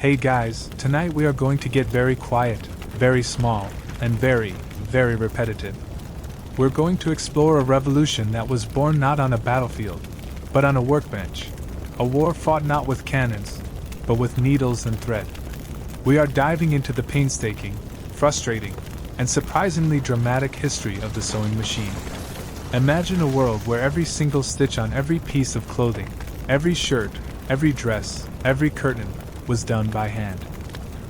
Hey guys, tonight we are going to get very quiet, very small, and very, very repetitive. We're going to explore a revolution that was born not on a battlefield, but on a workbench. A war fought not with cannons, but with needles and thread. We are diving into the painstaking, frustrating, and surprisingly dramatic history of the sewing machine. Imagine a world where every single stitch on every piece of clothing, every shirt, every dress, every curtain, was done by hand.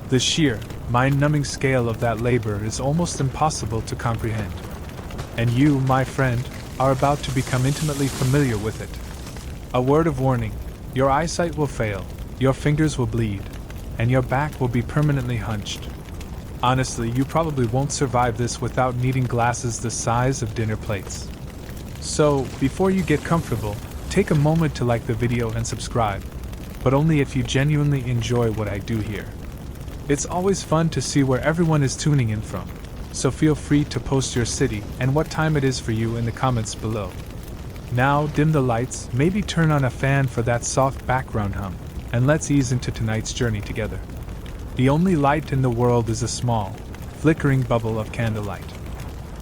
The sheer, mind-numbing scale of that labor is almost impossible to comprehend. And you, my friend, are about to become intimately familiar with it. A word of warning: your eyesight will fail, your fingers will bleed, and your back will be permanently hunched. Honestly, you probably won't survive this without needing glasses the size of dinner plates. So, before you get comfortable, take a moment to like the video and subscribe, but only if you genuinely enjoy what I do here. It's always fun to see where everyone is tuning in from, so feel free to post your city and what time it is for you in the comments below. Now, dim the lights, maybe turn on a fan for that soft background hum, and let's ease into tonight's journey together. The only light in the world is a small, flickering bubble of candlelight.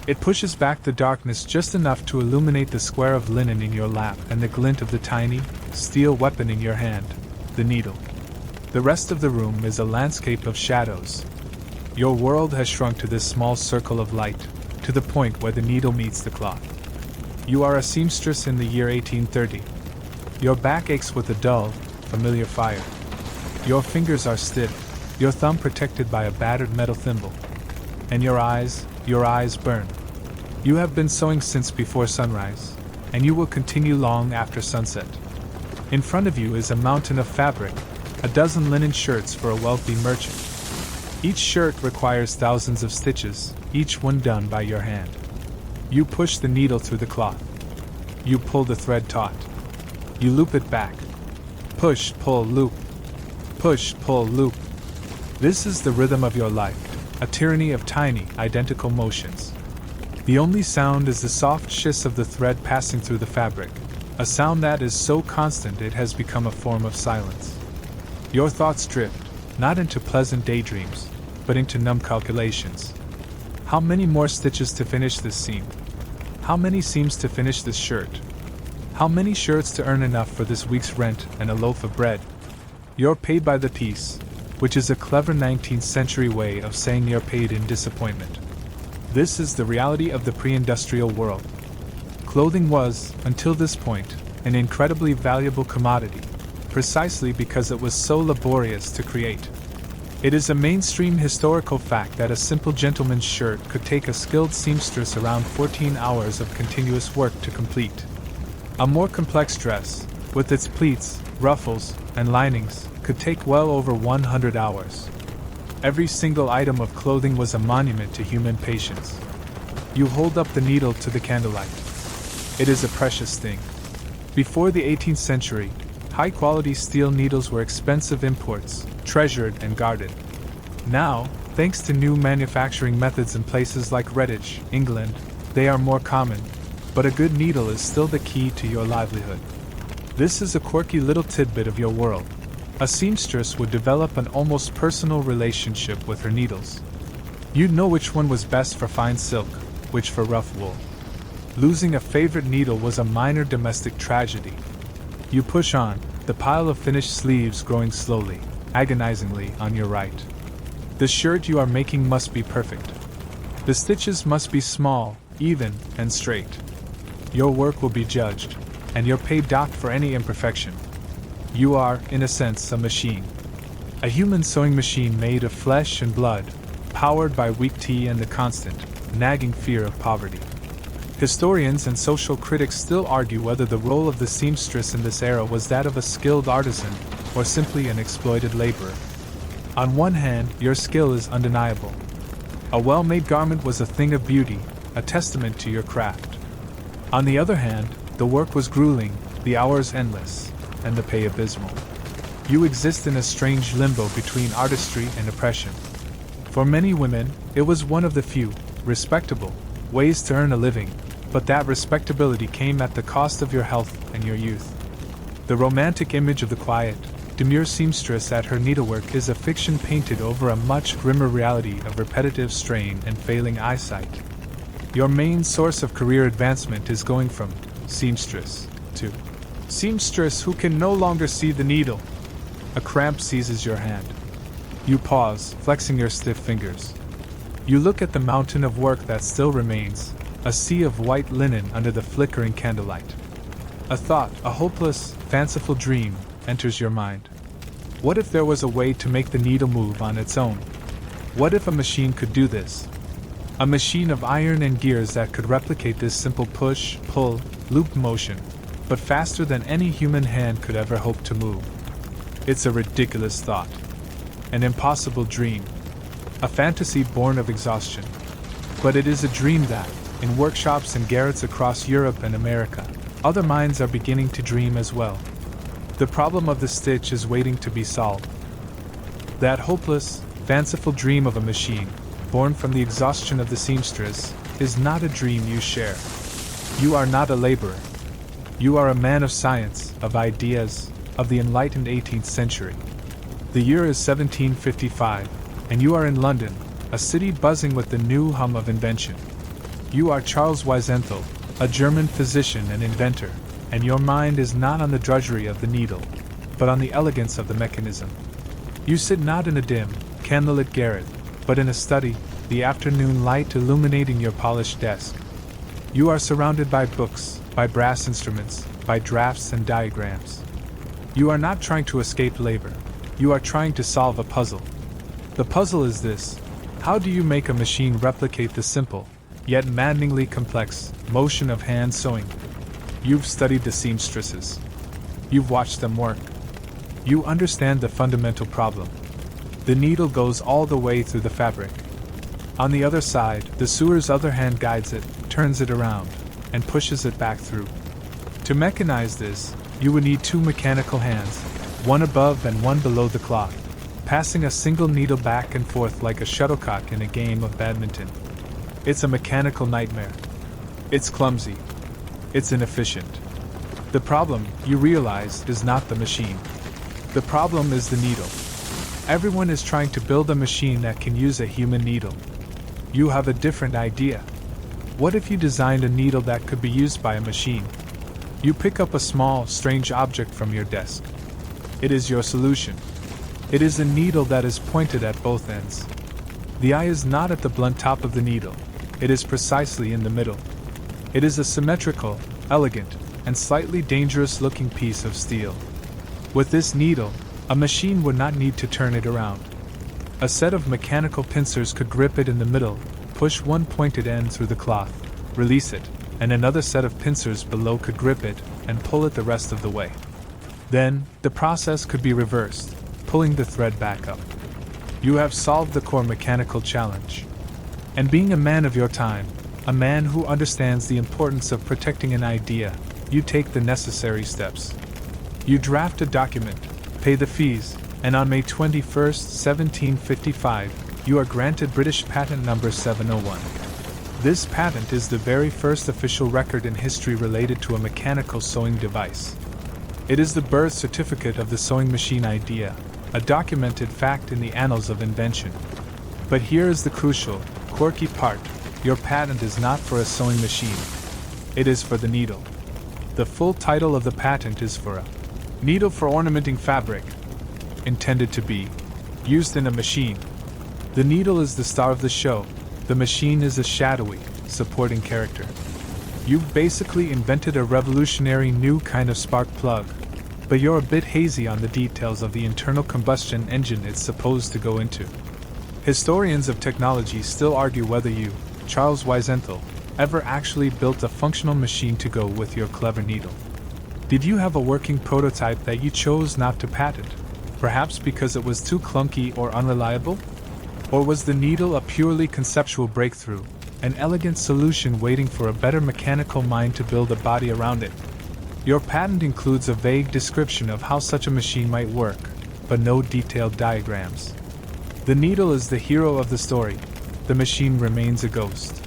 It pushes back the darkness just enough to illuminate the square of linen in your lap and the glint of the tiny, steel weapon in your hand, the needle. The rest of the room is a landscape of shadows. Your world has shrunk to this small circle of light, to the point where the needle meets the cloth. You are a seamstress in the year 1830. Your back aches with a dull, familiar fire. Your fingers are stiff, your thumb protected by a battered metal thimble. And your eyes burn. You have been sewing since before sunrise, and you will continue long after sunset. In front of you is a mountain of fabric, a dozen linen shirts for a wealthy merchant. Each shirt requires thousands of stitches, each one done by your hand. You push the needle through the cloth. You pull the thread taut. You loop it back. Push, pull, loop. Push, pull, loop. This is the rhythm of your life, a tyranny of tiny, identical motions. The only sound is the soft shiss of the thread passing through the fabric, a sound that is so constant it has become a form of silence. Your thoughts drift, not into pleasant daydreams, but into numb calculations. How many more stitches to finish this seam? How many seams to finish this shirt? How many shirts to earn enough for this week's rent and a loaf of bread? You're paid by the piece, which is a clever 19th century way of saying you're paid in disappointment. This is the reality of the pre-industrial world. Clothing was, until this point, an incredibly valuable commodity, precisely because it was so laborious to create. It is a mainstream historical fact that a simple gentleman's shirt could take a skilled seamstress around 14 hours of continuous work to complete. A more complex dress, with its pleats, ruffles, and linings, could take well over 100 hours. Every single item of clothing was a monument to human patience. You hold up the needle to the candlelight. It is a precious thing. Before the 18th century, high-quality steel needles were expensive imports, treasured and guarded. Now, thanks to new manufacturing methods in places like Redditch, England, they are more common, but a good needle is still the key to your livelihood. This is a quirky little tidbit of your world. A seamstress would develop an almost personal relationship with her needles. You'd know which one was best for fine silk, which for rough wool. Losing a favorite needle was a minor domestic tragedy. You push on, the pile of finished sleeves growing slowly, agonizingly on your right. The shirt you are making must be perfect. The stitches must be small, even, and straight. Your work will be judged, and your pay docked for any imperfection. You are, in a sense, a machine. A human sewing machine made of flesh and blood, powered by weak tea and the constant, nagging fear of poverty. Historians and social critics still argue whether the role of the seamstress in this era was that of a skilled artisan, or simply an exploited laborer. On one hand, your skill is undeniable. A well-made garment was a thing of beauty, a testament to your craft. On the other hand, the work was grueling, the hours endless, and the pay abysmal. You exist in a strange limbo between artistry and oppression. For many women, it was one of the few, respectable, ways to earn a living, but that respectability came at the cost of your health and your youth. The romantic image of the quiet, demure seamstress at her needlework is a fiction painted over a much grimmer reality of repetitive strain and failing eyesight. Your main source of career advancement is going from seamstress to seamstress who can no longer see the needle. A cramp seizes your hand. You pause, flexing your stiff fingers. You look at the mountain of work that still remains, a sea of white linen under the flickering candlelight. A thought, a hopeless, fanciful dream, enters your mind. What if there was a way to make the needle move on its own? What if a machine could do this? A machine of iron and gears that could replicate this simple push, pull, loop motion, but faster than any human hand could ever hope to move. It's a ridiculous thought. An impossible dream. A fantasy born of exhaustion. But it is a dream that, in workshops and garrets across Europe and America, other minds are beginning to dream as well. The problem of the stitch is waiting to be solved. That hopeless, fanciful dream of a machine, born from the exhaustion of the seamstress, is not a dream you share. You are not a laborer. You are a man of science, of ideas, of the enlightened 18th century. The year is 1755, and you are in London, a city buzzing with the new hum of invention. You are Charles Wiesenthal, a German physician and inventor, and your mind is not on the drudgery of the needle, but on the elegance of the mechanism. You sit not in a dim, candlelit garret, but in a study, the afternoon light illuminating your polished desk. You are surrounded by books, by brass instruments, by drafts and diagrams. You are not trying to escape labor. You are trying to solve a puzzle. The puzzle is this: how do you make a machine replicate the simple, yet maddeningly complex, motion of hand sewing? You've studied the seamstresses. You've watched them work. You understand the fundamental problem. The needle goes all the way through the fabric. On the other side, the sewer's other hand guides it, turns it around, and pushes it back through. To mechanize this, you would need two mechanical hands, one above and one below the cloth, passing a single needle back and forth like a shuttlecock in a game of badminton. It's a mechanical nightmare. It's clumsy. It's inefficient. The problem, you realize, is not the machine. The problem is the needle. Everyone is trying to build a machine that can use a human needle. You have a different idea. What if you designed a needle that could be used by a machine? You pick up a small, strange object from your desk. It is your solution. It is a needle that is pointed at both ends. The eye is not at the blunt top of the needle. It is precisely in the middle. It is a symmetrical, elegant, and slightly dangerous-looking piece of steel. With this needle, a machine would not need to turn it around. A set of mechanical pincers could grip it in the middle, push one pointed end through the cloth, release it, and another set of pincers below could grip it and pull it the rest of the way. Then, the process could be reversed, pulling the thread back up. You have solved the core mechanical challenge. And being a man of your time, a man who understands the importance of protecting an idea, you take the necessary steps. You draft a document, pay the fees, and on May 21, 1755, you are granted British Patent Number 701. This patent is the very first official record in history related to a mechanical sewing device. It is the birth certificate of the sewing machine idea, a documented fact in the annals of invention. But here is the crucial, quirky part: your patent is not for a sewing machine. It is for the needle. The full title of the patent is for a needle for ornamenting fabric, intended to be used in a machine. The needle is the star of the show. The machine is a shadowy, supporting character. You've basically invented a revolutionary new kind of spark plug, but you're a bit hazy on the details of the internal combustion engine it's supposed to go into. Historians of technology still argue whether you, Charles Wiesenthal, ever actually built a functional machine to go with your clever needle. Did you have a working prototype that you chose not to patent, perhaps because it was too clunky or unreliable? Or was the needle a purely conceptual breakthrough, an elegant solution waiting for a better mechanical mind to build a body around it? Your patent includes a vague description of how such a machine might work, but no detailed diagrams. The needle is the hero of the story. The machine remains a ghost.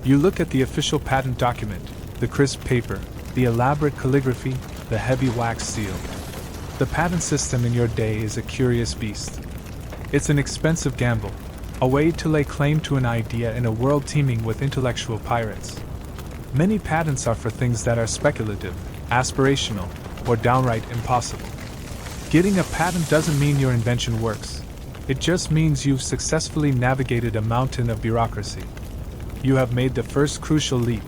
You look at the official patent document, the crisp paper, the elaborate calligraphy, the heavy wax seal. The patent system in your day is a curious beast. It's an expensive gamble, a way to lay claim to an idea in a world teeming with intellectual pirates. Many patents are for things that are speculative, aspirational, or downright impossible. Getting a patent doesn't mean your invention works. It just means you've successfully navigated a mountain of bureaucracy. You have made the first crucial leap.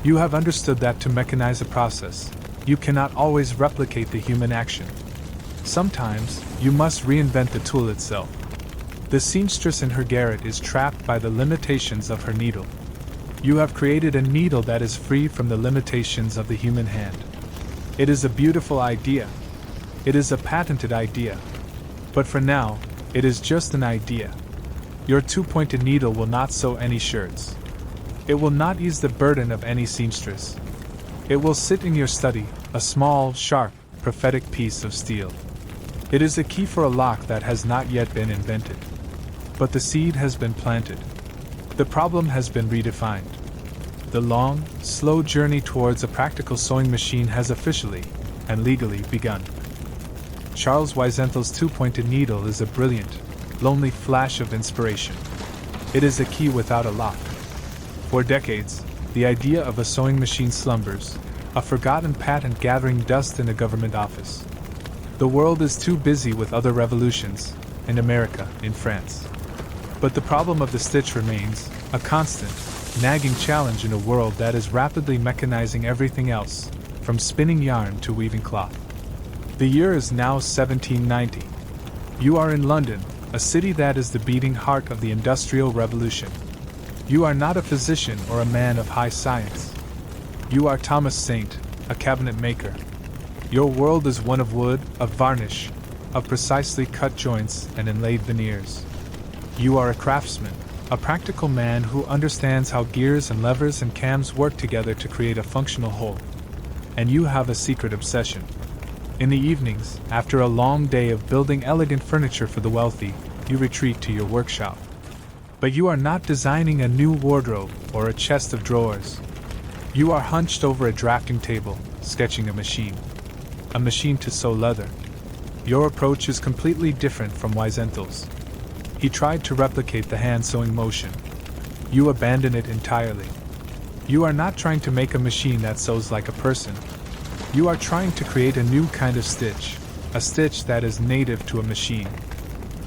You have understood that to mechanize a process, you cannot always replicate the human action. Sometimes, you must reinvent the tool itself. The seamstress in her garret is trapped by the limitations of her needle. You have created a needle that is free from the limitations of the human hand. It is a beautiful idea. It is a patented idea. But for now, it is just an idea. Your two-pointed needle will not sew any shirts. It will not ease the burden of any seamstress. It will sit in your study, a small, sharp, prophetic piece of steel. It is a key for a lock that has not yet been invented. But the seed has been planted. The problem has been redefined. The long, slow journey towards a practical sewing machine has officially and legally begun. Charles Weisenthal's two-pointed needle is a brilliant, lonely flash of inspiration. It is a key without a lock. For decades, the idea of a sewing machine slumbers, a forgotten patent gathering dust in a government office. The world is too busy with other revolutions, in America, in France. But the problem of the stitch remains, a constant, nagging challenge in a world that is rapidly mechanizing everything else, from spinning yarn to weaving cloth. The year is now 1790. You are in London, a city that is the beating heart of the Industrial Revolution. You are not a physician or a man of high science. You are Thomas Saint, a cabinet maker. Your world is one of wood, of varnish, of precisely cut joints and inlaid veneers. You are a craftsman, a practical man who understands how gears and levers and cams work together to create a functional whole. And you have a secret obsession. In the evenings, after a long day of building elegant furniture for the wealthy, you retreat to your workshop. But you are not designing a new wardrobe or a chest of drawers. You are hunched over a drafting table, sketching a machine to sew leather. Your approach is completely different from Weisenthal's. He tried to replicate the hand-sewing motion. You abandon it entirely. You are not trying to make a machine that sews like a person. You are trying to create a new kind of stitch, a stitch that is native to a machine.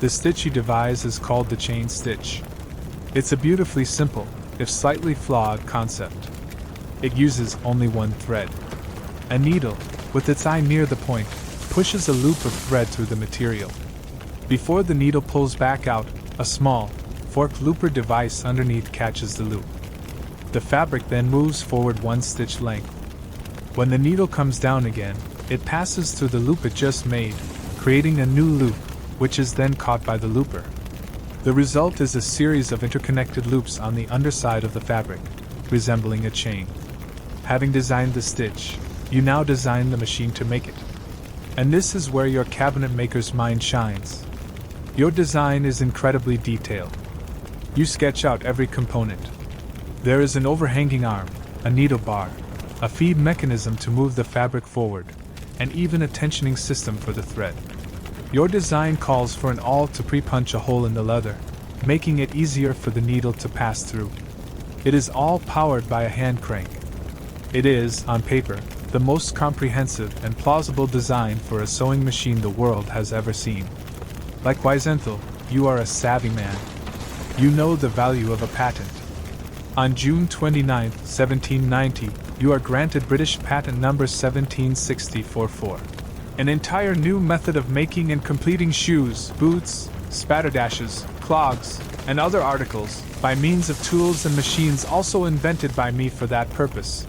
The stitch you devise is called the chain stitch. It's a beautifully simple, if slightly flawed, concept. It uses only one thread. A needle, with its eye near the point, pushes a loop of thread through the material. Before the needle pulls back out, a small, forked looper device underneath catches the loop. The fabric then moves forward one stitch length. When the needle comes down again, it passes through the loop it just made, creating a new loop, which is then caught by the looper. The result is a series of interconnected loops on the underside of the fabric, resembling a chain. Having designed the stitch, you now design the machine to make it. And this is where your cabinet maker's mind shines. Your design is incredibly detailed. You sketch out every component. There is an overhanging arm, a needle bar, a feed mechanism to move the fabric forward, and even a tensioning system for the thread. Your design calls for an awl to pre-punch a hole in the leather, making it easier for the needle to pass through. It is all powered by a hand crank. It is, on paper, the most comprehensive and plausible design for a sewing machine the world has ever seen. Like Weisenthal, you are a savvy man. You know the value of a patent. On June 29, 1790, you are granted British Patent Number 17644. An entire new method of making and completing shoes, boots, spatterdashes, clogs, and other articles, by means of tools and machines also invented by me for that purpose.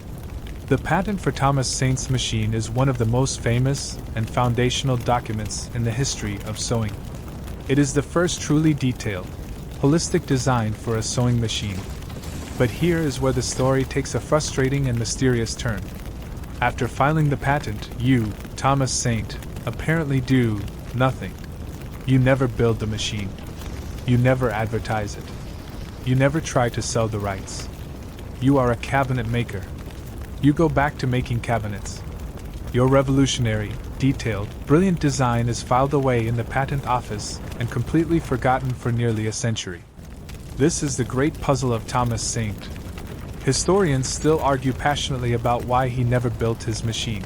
The patent for Thomas Saint's machine is one of the most famous and foundational documents in the history of sewing. It is the first truly detailed, holistic design for a sewing machine. But here is where the story takes a frustrating and mysterious turn. After filing the patent, you, Thomas Saint, apparently do nothing. You never build the machine. You never advertise it. You never try to sell the rights. You are a cabinet maker. You go back to making cabinets. Your revolutionary, detailed, brilliant design is filed away in the patent office and completely forgotten for nearly a century. This is the great puzzle of Thomas Saint. Historians still argue passionately about why he never built his machine.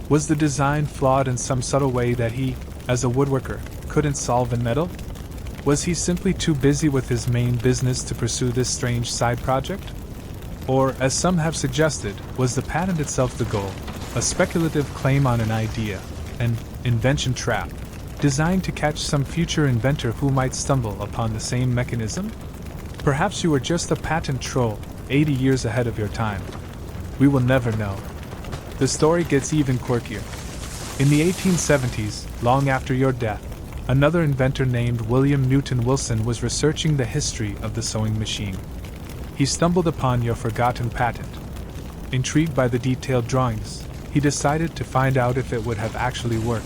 Was the design flawed in some subtle way that he, as a woodworker, couldn't solve in metal? Was he simply too busy with his main business to pursue this strange side project? Or, as some have suggested, was the patent itself the goal, a speculative claim on an idea, an invention trap, designed to catch some future inventor who might stumble upon the same mechanism? Perhaps you were just a patent troll, 80 years ahead of your time. We will never know. The story gets even quirkier. In the 1870s, long after your death, another inventor named William Newton Wilson was researching the history of the sewing machine. He stumbled upon your forgotten patent. Intrigued by the detailed drawings, he decided to find out if it would have actually worked.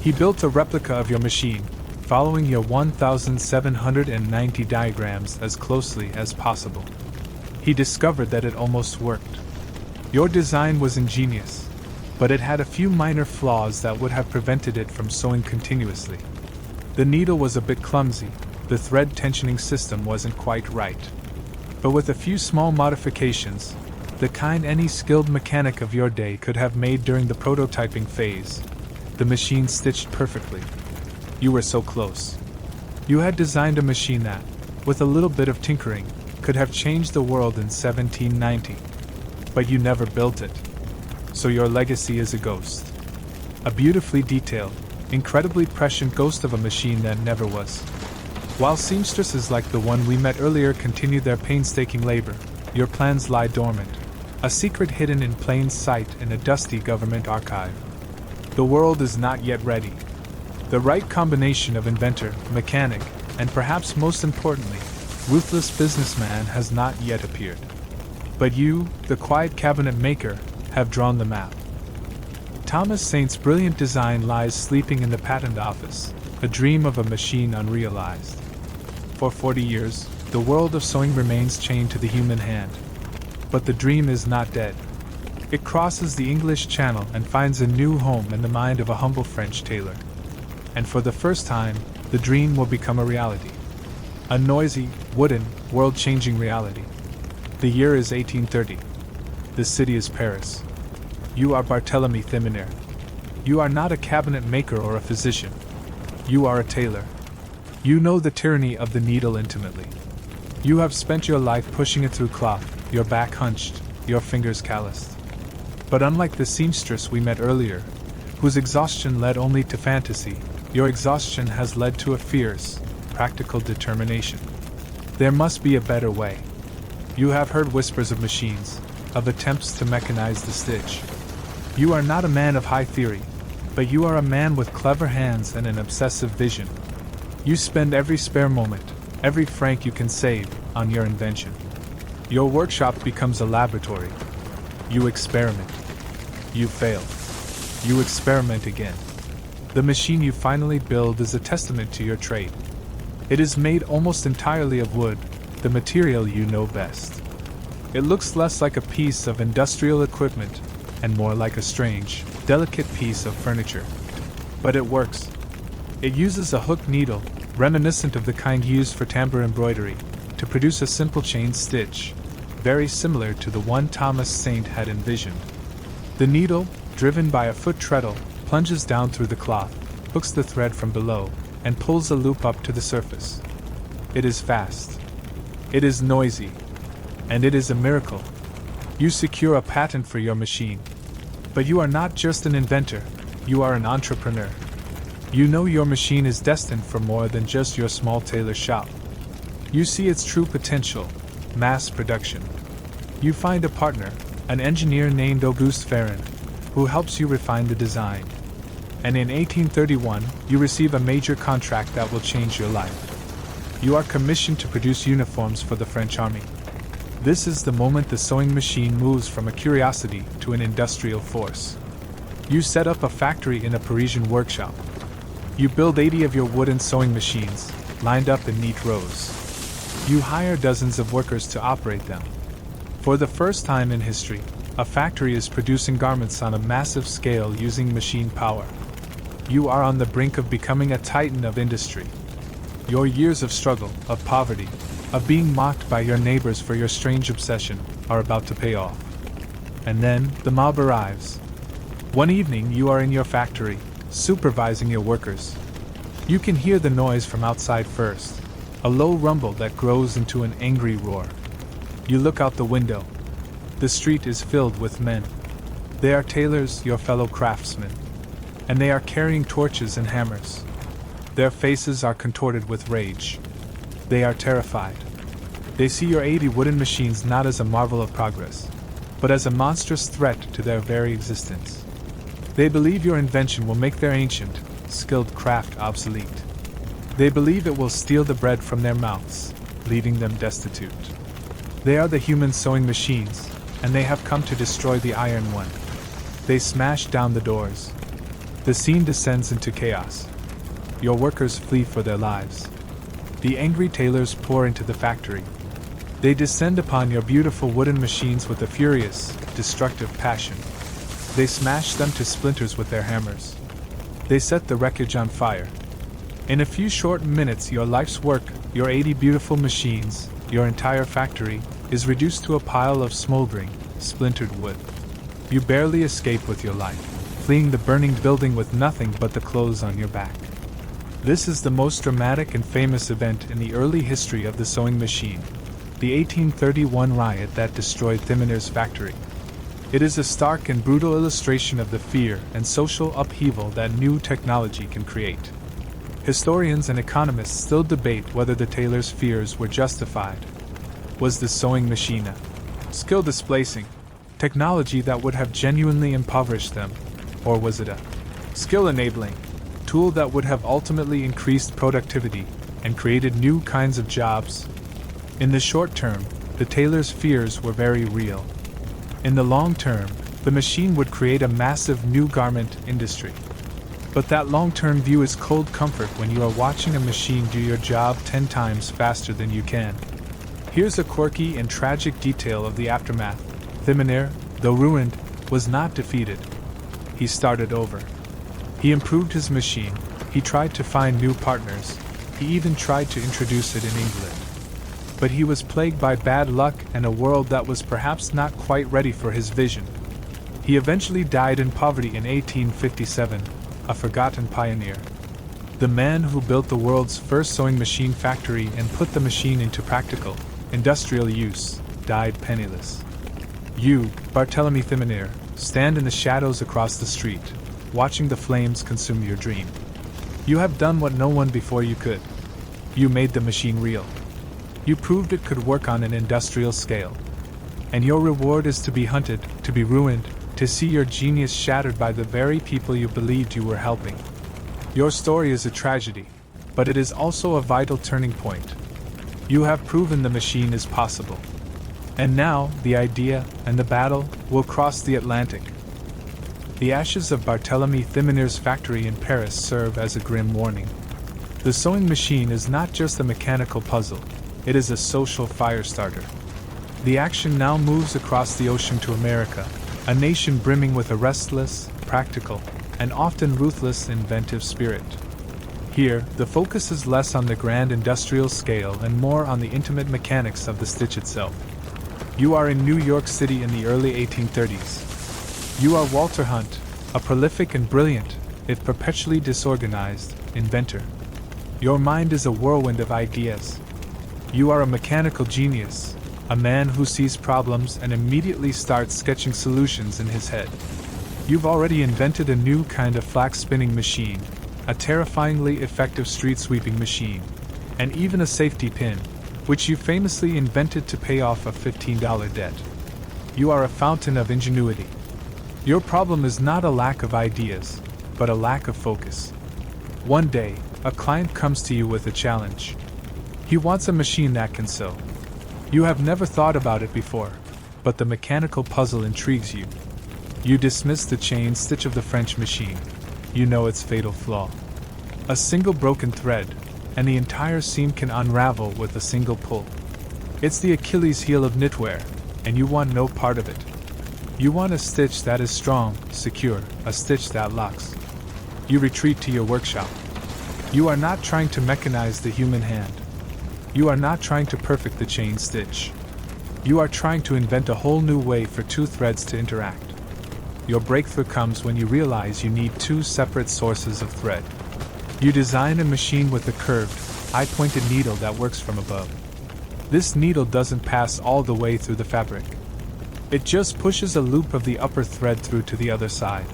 He built a replica of your machine, following your 1,790 diagrams as closely as possible. He discovered that it almost worked. Your design was ingenious, but it had a few minor flaws that would have prevented it from sewing continuously. The needle was a bit clumsy, the thread tensioning system wasn't quite right. But with a few small modifications, the kind any skilled mechanic of your day could have made during the prototyping phase, the machine stitched perfectly. You were so close. You had designed a machine that, with a little bit of tinkering, could have changed the world in 1790. But you never built it. So your legacy is a ghost. A beautifully detailed, incredibly prescient ghost of a machine that never was. While seamstresses like the one we met earlier continue their painstaking labor, your plans lie dormant, a secret hidden in plain sight in a dusty government archive. The world is not yet ready. The right combination of inventor, mechanic, and perhaps most importantly, ruthless businessman has not yet appeared. But you, the quiet cabinet maker, have drawn the map. Thomas Saint's brilliant design lies sleeping in the patent office, a dream of a machine unrealized. For 40 years, the world of sewing remains chained to the human hand. But the dream is not dead. It crosses the English Channel and finds a new home in the mind of a humble French tailor. And for the first time, the dream will become a reality. A noisy, wooden, world-changing reality. The year is 1830. The city is Paris. You are Barthélemy Thimonnier. You are not a cabinet maker or a physician. You are a tailor. You know the tyranny of the needle intimately. You have spent your life pushing it through cloth, your back hunched, your fingers calloused. But unlike the seamstress we met earlier, whose exhaustion led only to fantasy, your exhaustion has led to a fierce, practical determination. There must be a better way. You have heard whispers of machines, of attempts to mechanize the stitch. You are not a man of high theory, but you are a man with clever hands and an obsessive vision. You spend every spare moment, every franc you can save, on your invention. Your workshop becomes a laboratory. You experiment. You fail. You experiment again. The machine you finally build is a testament to your trade. It is made almost entirely of wood, the material you know best. It looks less like a piece of industrial equipment and more like a strange, delicate piece of furniture. But it works. It uses a hooked needle, reminiscent of the kind used for tambour embroidery, to produce a simple chain stitch, very similar to the one Thomas Saint had envisioned. The needle, driven by a foot treadle, plunges down through the cloth, hooks the thread from below, and pulls a loop up to the surface. It is fast. It is noisy. And it is a miracle. You secure a patent for your machine. But you are not just an inventor, you are an entrepreneur. You know your machine is destined for more than just your small tailor shop. You see its true potential, mass production. You find a partner, an engineer named Auguste Ferrand, who helps you refine the design. And in 1831, you receive a major contract that will change your life. You are commissioned to produce uniforms for the French army. This is the moment the sewing machine moves from a curiosity to an industrial force. You set up a factory in a Parisian workshop. You build 80 of your wooden sewing machines, lined up in neat rows. You hire dozens of workers to operate them. For the first time in history, A factory is producing garments on a massive scale using machine power. You are on the brink of becoming a titan of industry. Your years of struggle, of poverty, of being mocked by your neighbors for your strange obsession, are about to pay off. And then, the mob arrives. One evening you are in your factory, supervising your workers. You can hear the noise from outside first, a low rumble that grows into an angry roar. You look out the window. The street is filled with men. They are tailors, your fellow craftsmen. And they are carrying torches and hammers. Their faces are contorted with rage. They are terrified. They see your 80 wooden machines not as a marvel of progress, but as a monstrous threat to their very existence. They believe your invention will make their ancient, skilled craft obsolete. They believe it will steal the bread from their mouths, leaving them destitute. They are the human sewing machines, and they have come to destroy the iron one. They smash down the doors. The scene descends into chaos. Your workers flee for their lives. The angry tailors pour into the factory. They descend upon your beautiful wooden machines with a furious, destructive passion. They smash them to splinters with their hammers. They set the wreckage on fire. In a few short minutes, your life's work, your 80 beautiful machines, your entire factory, is reduced to a pile of smoldering, splintered wood. You barely escape with your life, fleeing the burning building with nothing but the clothes on your back. This is the most dramatic and famous event in the early history of the sewing machine, the 1831 riot that destroyed Thiminer's factory. It is a stark and brutal illustration of the fear and social upheaval that new technology can create. Historians and economists still debate whether the tailors' fears were justified. Was the sewing machine a skill displacing technology that would have genuinely impoverished them, or was it a skill enabling tool that would have ultimately increased productivity and created new kinds of jobs? In the short term, the tailors' fears were very real. In the long term, the machine would create a massive new garment industry. But that long-term view is cold comfort when you are watching a machine do your job 10 times faster than you can. Here's a quirky and tragic detail of the aftermath. Thiminer, though ruined, was not defeated. He started over. He improved his machine, he tried to find new partners, he even tried to introduce it in England. But he was plagued by bad luck and a world that was perhaps not quite ready for his vision. He eventually died in poverty in 1857, a forgotten pioneer. The man who built the world's first sewing machine factory and put the machine into practical, industrial use, died penniless. You, Barthélemy Thiminer, stand in the shadows across the street, watching the flames consume your dream. You have done what no one before you could. You made the machine real. You proved it could work on an industrial scale. And your reward is to be hunted, to be ruined, to see your genius shattered by the very people you believed you were helping. Your story is a tragedy, but it is also a vital turning point. You have proven the machine is possible. And now, the idea and the battle will cross the Atlantic. The ashes of Barthélemy Thiminer's factory in Paris serve as a grim warning. The sewing machine is not just a mechanical puzzle, it is a social firestarter. The action now moves across the ocean to America, a nation brimming with a restless, practical, and often ruthless inventive spirit. Here, the focus is less on the grand industrial scale and more on the intimate mechanics of the stitch itself. You are in New York City in the early 1830s. You are Walter Hunt, a prolific and brilliant, if perpetually disorganized, inventor. Your mind is a whirlwind of ideas. You are a mechanical genius, a man who sees problems and immediately starts sketching solutions in his head. You've already invented a new kind of flax spinning machine, a terrifyingly effective street sweeping machine, and even a safety pin, which you famously invented to pay off a $15 debt. You are a fountain of ingenuity. Your problem is not a lack of ideas, but a lack of focus. One day, a client comes to you with a challenge. He wants a machine that can sew. You have never thought about it before, but the mechanical puzzle intrigues you. You dismiss the chain stitch of the French machine. You know its fatal flaw. A single broken thread, and the entire seam can unravel with a single pull. It's the Achilles heel of knitwear, and you want no part of it. You want a stitch that is strong, secure, a stitch that locks. You retreat to your workshop. You are not trying to mechanize the human hand. You are not trying to perfect the chain stitch. You are trying to invent a whole new way for two threads to interact. Your breakthrough comes when you realize you need two separate sources of thread. You design a machine with a curved, eye-pointed needle that works from above. This needle doesn't pass all the way through the fabric. It just pushes a loop of the upper thread through to the other side.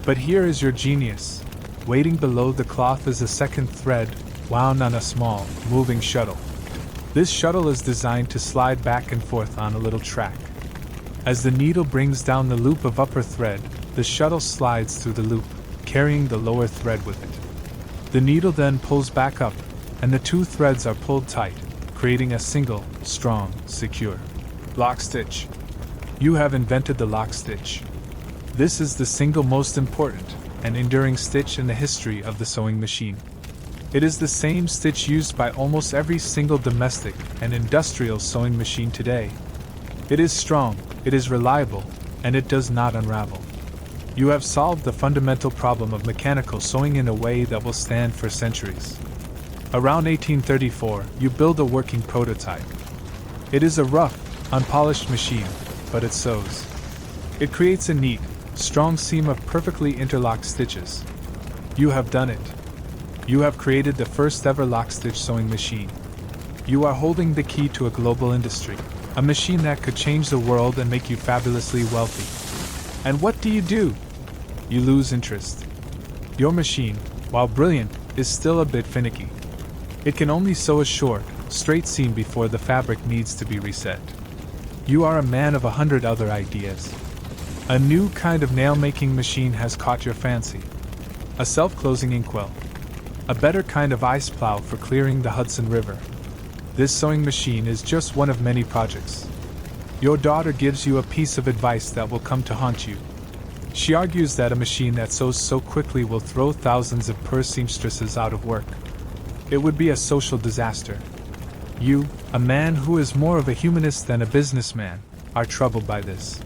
But here is your genius. Waiting below the cloth is a second thread, wound on a small, moving shuttle. This shuttle is designed to slide back and forth on a little track. As the needle brings down the loop of upper thread, the shuttle slides through the loop, carrying the lower thread with it. The needle then pulls back up, and the two threads are pulled tight, creating a single, strong, secure lock stitch. You have invented the lock stitch. This is the single most important and enduring stitch in the history of the sewing machine. It is the same stitch used by almost every single domestic and industrial sewing machine today. It is strong, it is reliable, and it does not unravel. You have solved the fundamental problem of mechanical sewing in a way that will stand for centuries. Around 1834, you build a working prototype. It is a rough, unpolished machine, but it sews. It creates a neat, strong seam of perfectly interlocked stitches. You have done it. You have created the first ever lock-stitch sewing machine. You are holding the key to a global industry, a machine that could change the world and make you fabulously wealthy. And what do? You lose interest. Your machine, while brilliant, is still a bit finicky. It can only sew a short, straight seam before the fabric needs to be reset. You are a man of 100 other ideas. A new kind of nail-making machine has caught your fancy. A self-closing inkwell. A better kind of ice plow for clearing the Hudson River. This sewing machine is just one of many projects. Your daughter gives you a piece of advice that will come to haunt you. She argues that a machine that sews so quickly will throw thousands of poor seamstresses out of work. It would be a social disaster. You, a man who is more of a humanist than a businessman, are troubled by this.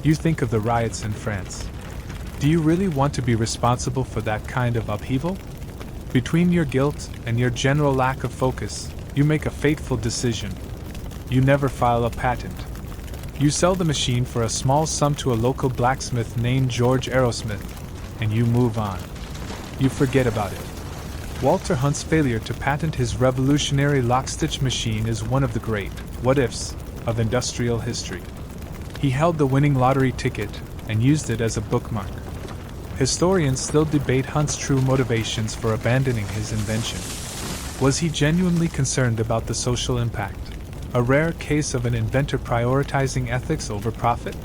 You think of the riots in France. Do you really want to be responsible for that kind of upheaval? Between your guilt and your general lack of focus, you make a fateful decision. You never file a patent. You sell the machine for a small sum to a local blacksmith named George Arrowsmith, and you move on. You forget about it. Walter Hunt's failure to patent his revolutionary lock-stitch machine is one of the great what-ifs of industrial history. He held the winning lottery ticket and used it as a bookmark. Historians still debate Hunt's true motivations for abandoning his invention. Was he genuinely concerned about the social impact? A rare case of an inventor prioritizing ethics over profit?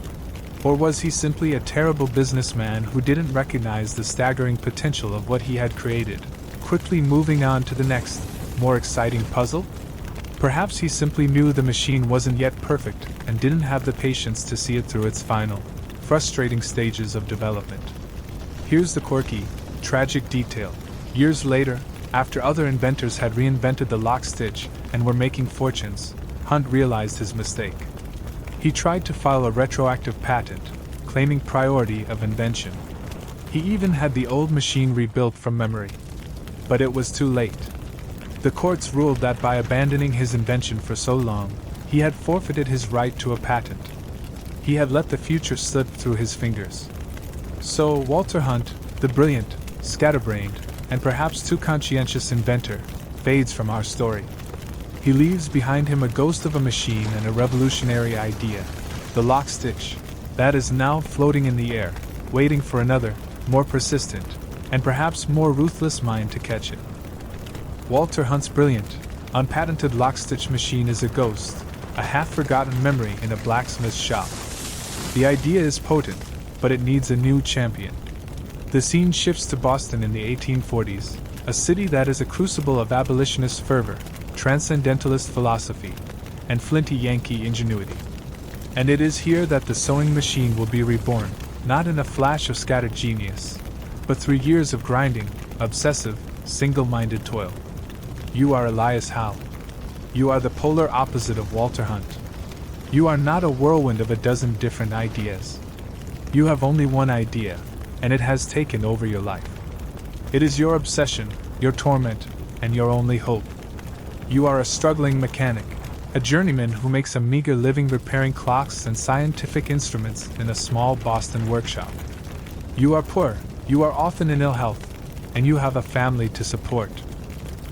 Or was he simply a terrible businessman who didn't recognize the staggering potential of what he had created, quickly moving on to the next, more exciting puzzle? Perhaps he simply knew the machine wasn't yet perfect and didn't have the patience to see it through its final, frustrating stages of development. Here's the quirky, tragic detail. Years later, after other inventors had reinvented the lock stitch and were making fortunes, Hunt realized his mistake. He tried to file a retroactive patent, claiming priority of invention. He even had the old machine rebuilt from memory. But it was too late. The courts ruled that by abandoning his invention for so long, he had forfeited his right to a patent. He had let the future slip through his fingers. So Walter Hunt, the brilliant, scatterbrained, and perhaps too conscientious inventor, fades from our story. He leaves behind him a ghost of a machine and a revolutionary idea, the lock stitch, that is now floating in the air, waiting for another, more persistent, and perhaps more ruthless mind to catch it. Walter Hunt's brilliant, unpatented lock-stitch machine is a ghost, a half-forgotten memory in a blacksmith's shop. The idea is potent, but it needs a new champion. The scene shifts to Boston in the 1840s, a city that is a crucible of abolitionist fervor, transcendentalist philosophy, and flinty Yankee ingenuity. And it is here that the sewing machine will be reborn, not in a flash of scattered genius, but through years of grinding, obsessive, single-minded toil. You are Elias Howe. You are the polar opposite of Walter Hunt. You are not a whirlwind of a dozen different ideas. You have only one idea, and it has taken over your life. It is your obsession, your torment, and your only hope. You are a struggling mechanic, a journeyman who makes a meager living repairing clocks and scientific instruments in a small Boston workshop. You are poor, you are often in ill health, and you have a family to support.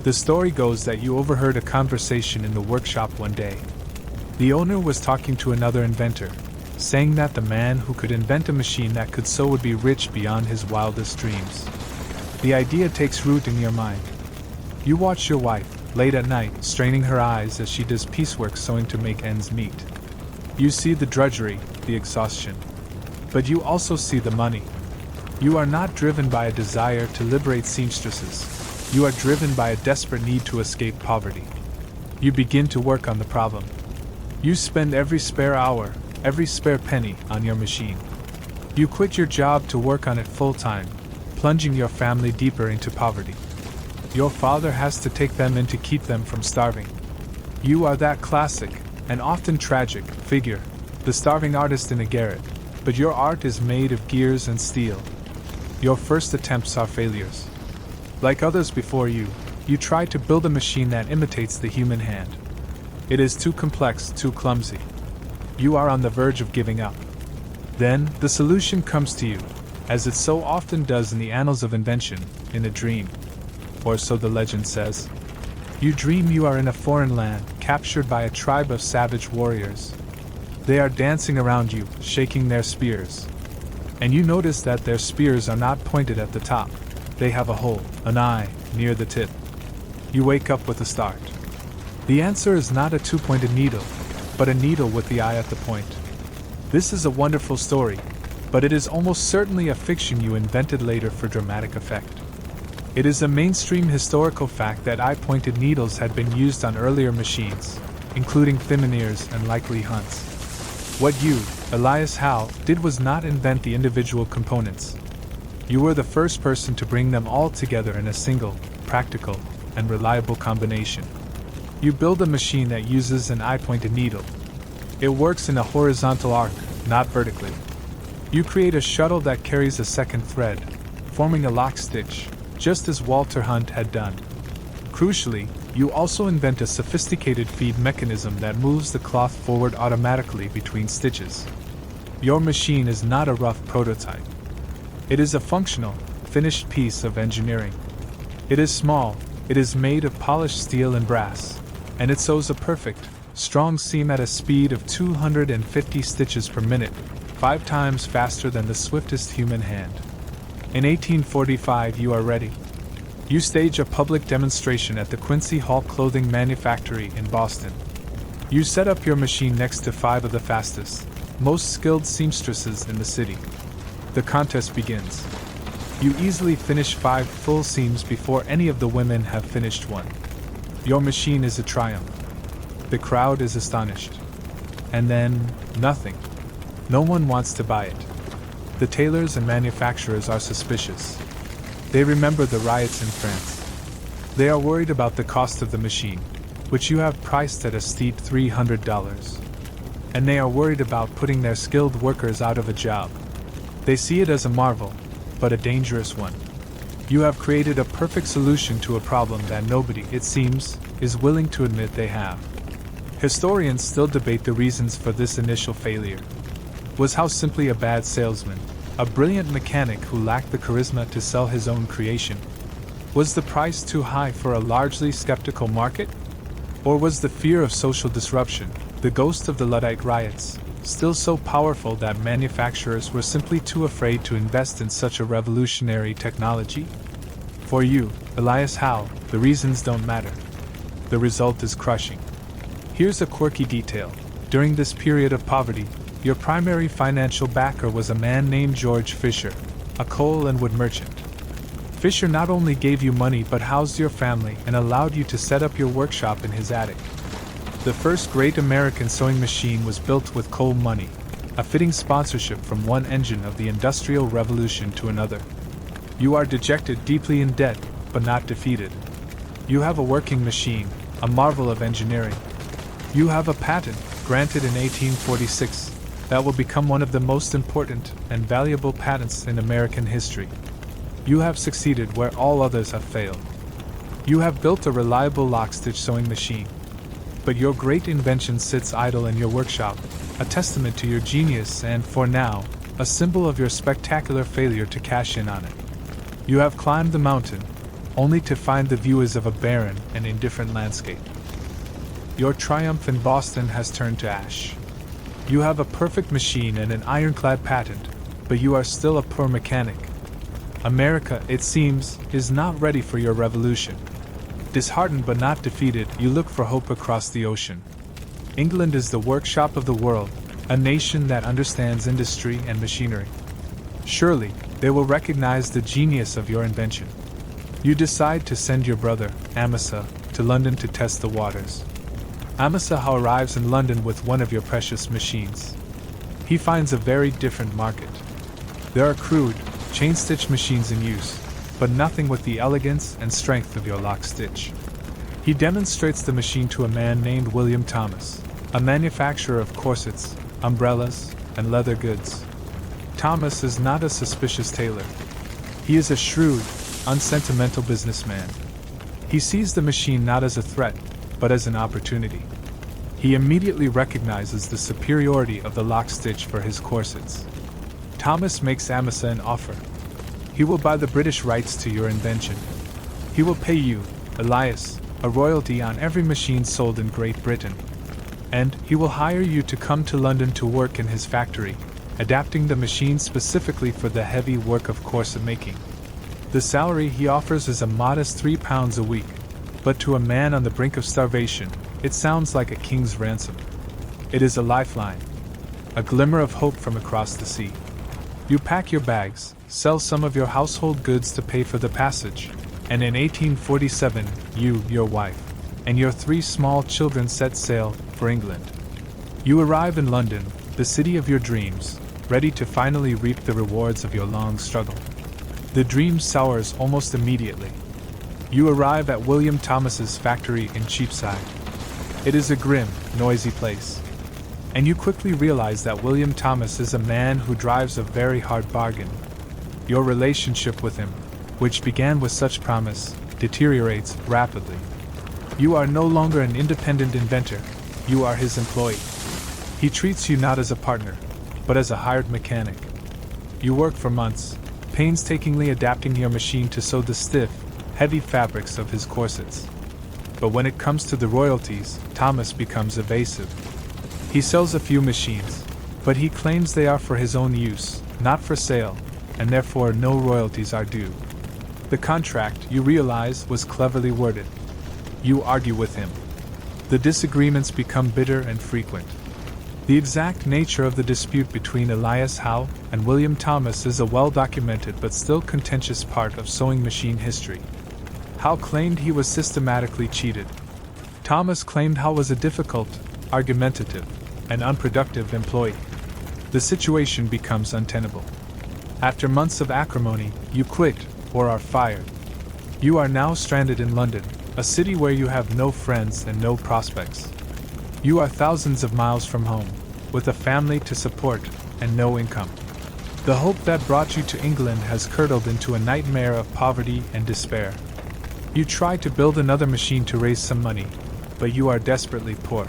The story goes that you overheard a conversation in the workshop one day. The owner was talking to another inventor, saying that the man who could invent a machine that could sew would be rich beyond his wildest dreams. The idea takes root in your mind. You watch your wife, late at night, straining her eyes as she does piecework sewing to make ends meet. You see the drudgery, the exhaustion. But you also see the money. You are not driven by a desire to liberate seamstresses. You are driven by a desperate need to escape poverty. You begin to work on the problem. You spend every spare hour, every spare penny, on your machine. You quit your job to work on it full-time, plunging your family deeper into poverty. Your father has to take them in to keep them from starving. You are that classic, and often tragic, figure, the starving artist in a garret, but your art is made of gears and steel. Your first attempts are failures. Like others before you, you try to build a machine that imitates the human hand. It is too complex, too clumsy. You are on the verge of giving up. Then, the solution comes to you, as it so often does in the annals of invention, in a dream. Or so the legend says. You dream you are in a foreign land, captured by a tribe of savage warriors. They are dancing around you, shaking their spears. And you notice that their spears are not pointed at the top. They have a hole, an eye, near the tip. You wake up with a start. The answer is not a two-pointed needle, but a needle with the eye at the point. This is a wonderful story, but it is almost certainly a fiction you invented later for dramatic effect. It is a mainstream historical fact that eye-pointed needles had been used on earlier machines, including Thimineers and likely Hunched. What you, Elias Howe, did was not invent the individual components. You were the first person to bring them all together in a single, practical, and reliable combination. You build a machine that uses an eye-pointed needle. It works in a horizontal arc, not vertically. You create a shuttle that carries a second thread, forming a lock stitch, just as Walter Hunt had done. Crucially, you also invent a sophisticated feed mechanism that moves the cloth forward automatically between stitches. Your machine is not a rough prototype. It is a functional, finished piece of engineering. It is small, it is made of polished steel and brass, and it sews a perfect, strong seam at a speed of 250 stitches per minute, 5 times faster than the swiftest human hand. In 1845 you are ready. You stage a public demonstration at the Quincy Hall Clothing Manufactory in Boston. You set up your machine next to 5 of the fastest, most skilled seamstresses in the city. The contest begins. You easily finish 5 full seams before any of the women have finished one. Your machine is a triumph. The crowd is astonished. And then, nothing. No one wants to buy it. The tailors and manufacturers are suspicious. They remember the riots in France. They are worried about the cost of the machine, which you have priced at a steep $300. And they are worried about putting their skilled workers out of a job. They see it as a marvel, but a dangerous one. You have created a perfect solution to a problem that nobody, it seems, is willing to admit they have. Historians still debate the reasons for this initial failure. Was Howe simply a bad salesman, a brilliant mechanic who lacked the charisma to sell his own creation? Was the price too high for a largely skeptical market? Or was the fear of social disruption, the ghost of the Luddite riots, still so powerful that manufacturers were simply too afraid to invest in such a revolutionary technology? For you, Elias Howe, the reasons don't matter. The result is crushing. Here's a quirky detail. During this period of poverty, your primary financial backer was a man named George Fisher, a coal and wood merchant. Fisher not only gave you money but housed your family and allowed you to set up your workshop in his attic. The first great American sewing machine was built with coal money, a fitting sponsorship from one engine of the Industrial Revolution to another. You are dejected, deeply in debt, but not defeated. You have a working machine, a marvel of engineering. You have a patent, granted in 1846, that will become one of the most important and valuable patents in American history. You have succeeded where all others have failed. You have built a reliable lock-stitch sewing machine. But your great invention sits idle in your workshop, a testament to your genius and, for now, a symbol of your spectacular failure to cash in on it. You have climbed the mountain, only to find the view is of a barren and indifferent landscape. Your triumph in Boston has turned to ash. You have a perfect machine and an ironclad patent, but you are still a poor mechanic. America, it seems, is not ready for your revolution. Disheartened but not defeated, you look for hope across the ocean. England is the workshop of the world, a nation that understands industry and machinery. Surely, they will recognize the genius of your invention. You decide to send your brother, Amasa, to London to test the waters. Amasa arrives in London with one of your precious machines. He finds a very different market. There are crude, chain-stitch machines in use, but nothing with the elegance and strength of your lock-stitch. He demonstrates the machine to a man named William Thomas, a manufacturer of corsets, umbrellas, and leather goods. Thomas is not a suspicious tailor. He is a shrewd, unsentimental businessman. He sees the machine not as a threat, but as an opportunity. He immediately recognizes the superiority of the lock-stitch for his corsets. Thomas makes Amasa an offer. He will buy the British rights to your invention. He will pay you, Elias, a royalty on every machine sold in Great Britain. And he will hire you to come to London to work in his factory, adapting the machine specifically for the heavy work of corset making. The salary he offers is a modest £3 a week, but to a man on the brink of starvation, it sounds like a king's ransom. It is a lifeline, a glimmer of hope from across the sea. You pack your bags, sell some of your household goods to pay for the passage, and in 1847, you, your wife, and your 3 small children set sail for England. You arrive in London, the city of your dreams, ready to finally reap the rewards of your long struggle. The dream sours almost immediately. You arrive at William Thomas's factory in Cheapside. It is a grim, noisy place. And you quickly realize that William Thomas is a man who drives a very hard bargain. Your relationship with him, which began with such promise, deteriorates rapidly. You are no longer an independent inventor, you are his employee. He treats you not as a partner, but as a hired mechanic. You work for months, painstakingly adapting your machine to sew the stiff, heavy fabrics of his corsets. But when it comes to the royalties, Thomas becomes evasive. He sells a few machines, but he claims they are for his own use, not for sale, and therefore no royalties are due. The contract, you realize, was cleverly worded. You argue with him. The disagreements become bitter and frequent. The exact nature of the dispute between Elias Howe and William Thomas is a well-documented but still contentious part of sewing machine history. Howe claimed he was systematically cheated. Thomas claimed Howe was a difficult, argumentative, and unproductive employee. The situation becomes untenable. After months of acrimony, you quit, or are fired. You are now stranded in London, a city where you have no friends and no prospects. You are thousands of miles from home, with a family to support and no income. The hope that brought you to England has curdled into a nightmare of poverty and despair. You try to build another machine to raise some money, but you are desperately poor.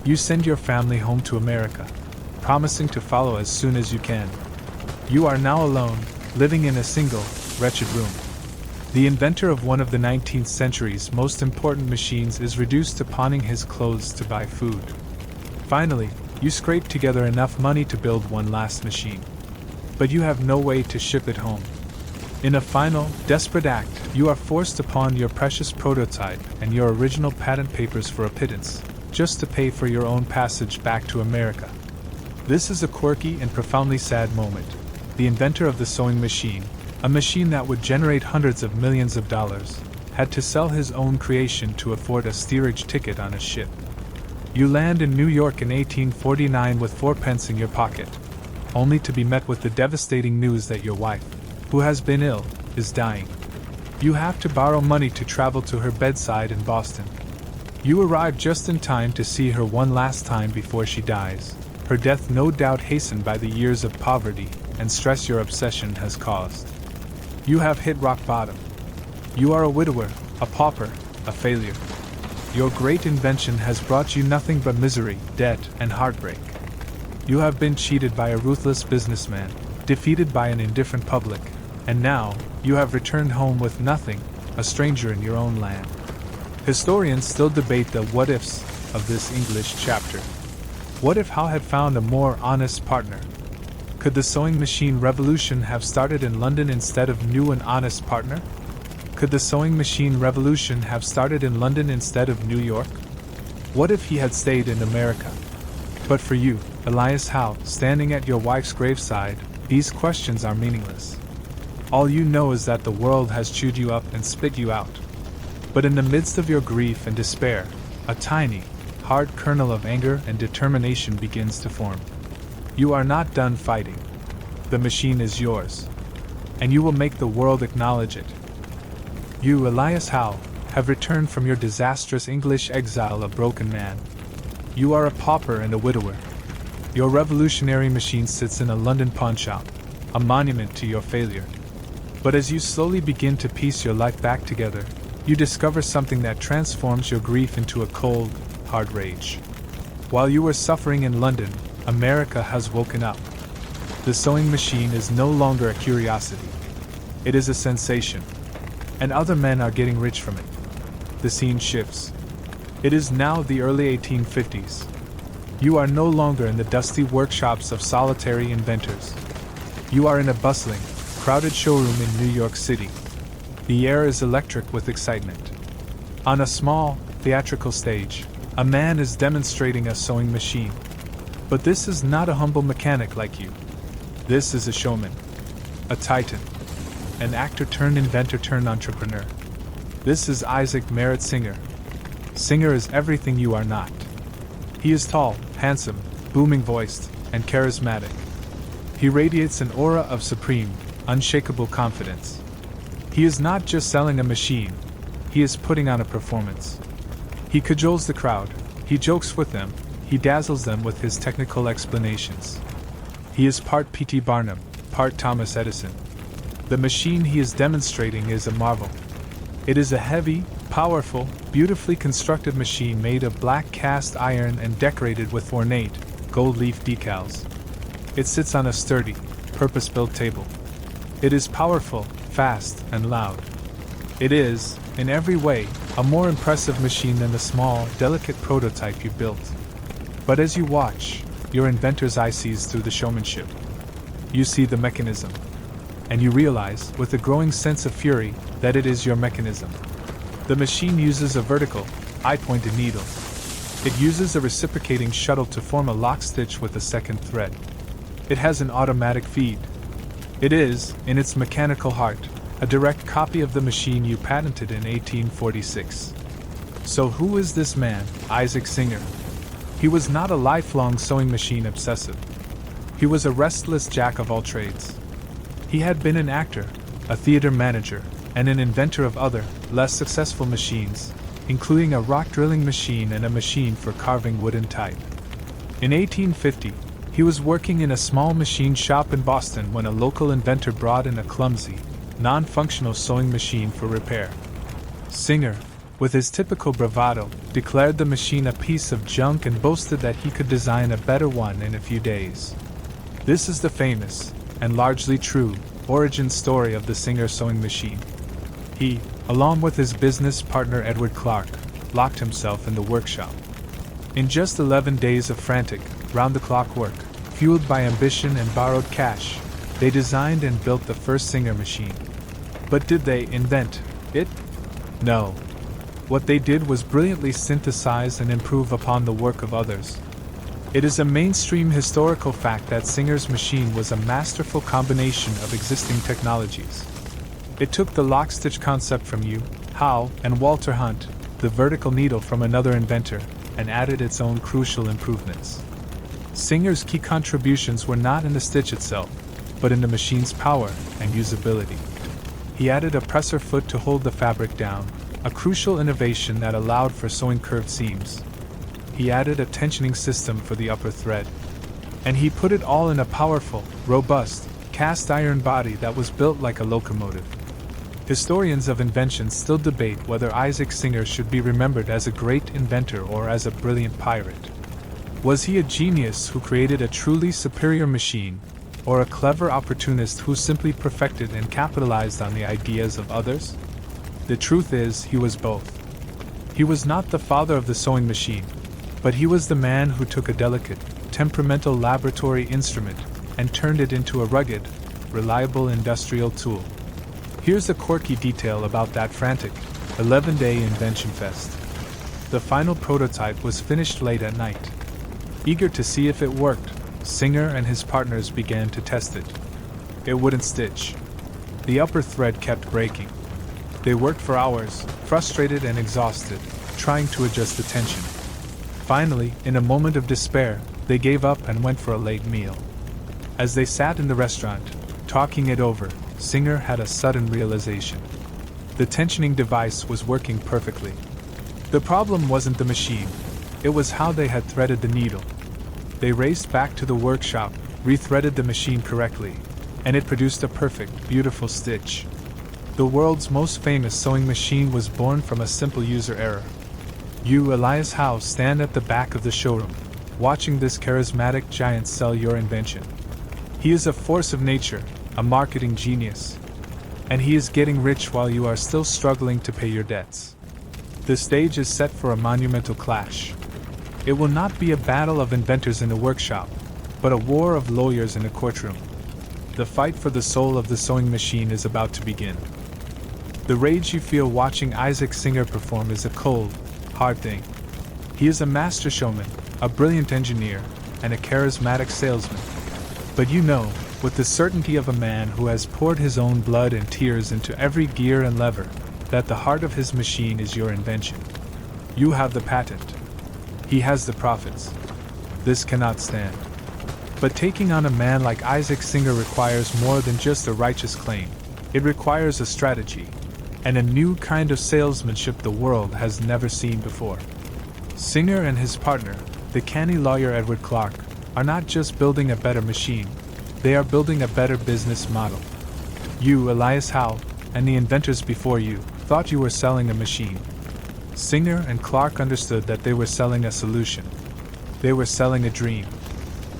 You send your family home to America, promising to follow as soon as you can. You are now alone, living in a single, wretched room. The inventor of one of the 19th century's most important machines is reduced to pawning his clothes to buy food. Finally, you scrape together enough money to build one last machine. But you have no way to ship it home. In a final, desperate act, you are forced to pawn your precious prototype and your original patent papers for a pittance, just to pay for your own passage back to America. This is a quirky and profoundly sad moment. The inventor of the sewing machine, a machine that would generate hundreds of millions of dollars, had to sell his own creation to afford a steerage ticket on a ship. You land in New York in 1849 with 4 pence in your pocket, only to be met with the devastating news that your wife, who has been ill, is dying. You have to borrow money to travel to her bedside in Boston. You arrive just in time to see her one last time before she dies, her death no doubt hastened by the years of poverty and stress your obsession has caused. You have hit rock bottom. You are a widower, a pauper, a failure. Your great invention has brought you nothing but misery, debt, and heartbreak. You have been cheated by a ruthless businessman, defeated by an indifferent public, and now, you have returned home with nothing, a stranger in your own land. Historians still debate the what-ifs of this English chapter. What if Howe had found a more honest partner? Could the sewing machine revolution have started in London instead of new and honest partner? Could the sewing machine revolution have started in London instead of New York? What if he had stayed in America? But for you, Elias Howe, standing at your wife's graveside, these questions are meaningless. All you know is that the world has chewed you up and spit you out. But in the midst of your grief and despair, a tiny, hard kernel of anger and determination begins to form. You are not done fighting. The machine is yours. And you will make the world acknowledge it. You, Elias Howe, have returned from your disastrous English exile a broken man. You are a pauper and a widower. Your revolutionary machine sits in a London pawnshop, a monument to your failure. But as you slowly begin to piece your life back together, you discover something that transforms your grief into a cold, hard rage. While you were suffering in London, America has woken up. The sewing machine is no longer a curiosity. It is a sensation. And other men are getting rich from it. The scene shifts. It is now the early 1850s. You are no longer in the dusty workshops of solitary inventors. You are in a bustling, crowded showroom in New York City. The air is electric with excitement. On a small, theatrical stage, a man is demonstrating a sewing machine. But this is not a humble mechanic like you. This is a showman. A titan. An actor turned inventor turned entrepreneur. This is Isaac Merritt Singer. Singer is everything you are not. He is tall, handsome, booming-voiced, and charismatic. He radiates an aura of supreme, unshakable confidence. He is not just selling a machine, he is putting on a performance. He cajoles the crowd, he jokes with them, he dazzles them with his technical explanations. He is part P.T. Barnum, part Thomas Edison. The machine he is demonstrating is a marvel. It is a heavy, powerful, beautifully constructed machine made of black cast iron and decorated with ornate, gold leaf decals. It sits on a sturdy, purpose-built table. It is powerful, fast, and loud. It is, in every way, a more impressive machine than the small, delicate prototype you built. But as you watch, your inventor's eye sees through the showmanship. You see the mechanism. And you realize, with a growing sense of fury, that it is your mechanism. The machine uses a vertical, eye-pointed needle. It uses a reciprocating shuttle to form a lock stitch with a second thread. It has an automatic feed. It is, in its mechanical heart, a direct copy of the machine you patented in 1846. So who is this man, Isaac Singer? He was not a lifelong sewing machine obsessive. He was a restless jack of all trades. He had been an actor, a theater manager, and an inventor of other, less successful machines, including a rock drilling machine and a machine for carving wooden type. In 1850, he was working in a small machine shop in Boston when a local inventor brought in a clumsy, non-functional sewing machine for repair. Singer, with his typical bravado, declared the machine a piece of junk and boasted that he could design a better one in a few days. This is the famous, and largely true, origin story of the Singer sewing machine. He, along with his business partner Edward Clark, locked himself in the workshop. In just 11 days of frantic, round-the-clock work, fueled by ambition and borrowed cash, they designed and built the first Singer machine. But did they invent it? No. What they did was brilliantly synthesize and improve upon the work of others. It is a mainstream historical fact that Singer's machine was a masterful combination of existing technologies. It took the lock-stitch concept from you, Howe, and Walter Hunt, the vertical needle from another inventor, and added its own crucial improvements. Singer's key contributions were not in the stitch itself, but in the machine's power and usability. He added a presser foot to hold the fabric down, a crucial innovation that allowed for sewing curved seams. He added a tensioning system for the upper thread. And he put it all in a powerful, robust, cast iron body that was built like a locomotive. Historians of invention still debate whether Isaac Singer should be remembered as a great inventor or as a brilliant pirate. Was he a genius who created a truly superior machine, or a clever opportunist who simply perfected and capitalized on the ideas of others? The truth is, he was both. He was not the father of the sewing machine, but he was the man who took a delicate, temperamental laboratory instrument and turned it into a rugged, reliable industrial tool. Here's a quirky detail about that frantic, 11-day invention fest. The final prototype was finished late at night. Eager to see if it worked, Singer and his partners began to test it. It wouldn't stitch. The upper thread kept breaking. They worked for hours, frustrated and exhausted, trying to adjust the tension. Finally, in a moment of despair, they gave up and went for a late meal. As they sat in the restaurant, talking it over, Singer had a sudden realization. The tensioning device was working perfectly. The problem wasn't the machine, it was how they had threaded the needle. They raced back to the workshop, rethreaded the machine correctly, and it produced a perfect, beautiful stitch. The world's most famous sewing machine was born from a simple user error. You, Elias Howe, stand at the back of the showroom, watching this charismatic giant sell your invention. He is a force of nature, a marketing genius. And he is getting rich while you are still struggling to pay your debts. The stage is set for a monumental clash. It will not be a battle of inventors in a workshop, but a war of lawyers in a courtroom. The fight for the soul of the sewing machine is about to begin. The rage you feel watching Isaac Singer perform is a cold, hard thing. He is a master showman, a brilliant engineer, and a charismatic salesman. But you know, with the certainty of a man who has poured his own blood and tears into every gear and lever, that the heart of his machine is your invention. You have the patent. He has the profits. This cannot stand. But taking on a man like Isaac Singer requires more than just a righteous claim. It requires a strategy, and a new kind of salesmanship the world has never seen before. Singer and his partner, the canny lawyer Edward Clark, are not just building a better machine, they are building a better business model. You, Elias Howe, and the inventors before you, thought you were selling a machine. Singer and Clark understood that they were selling a solution. They were selling a dream.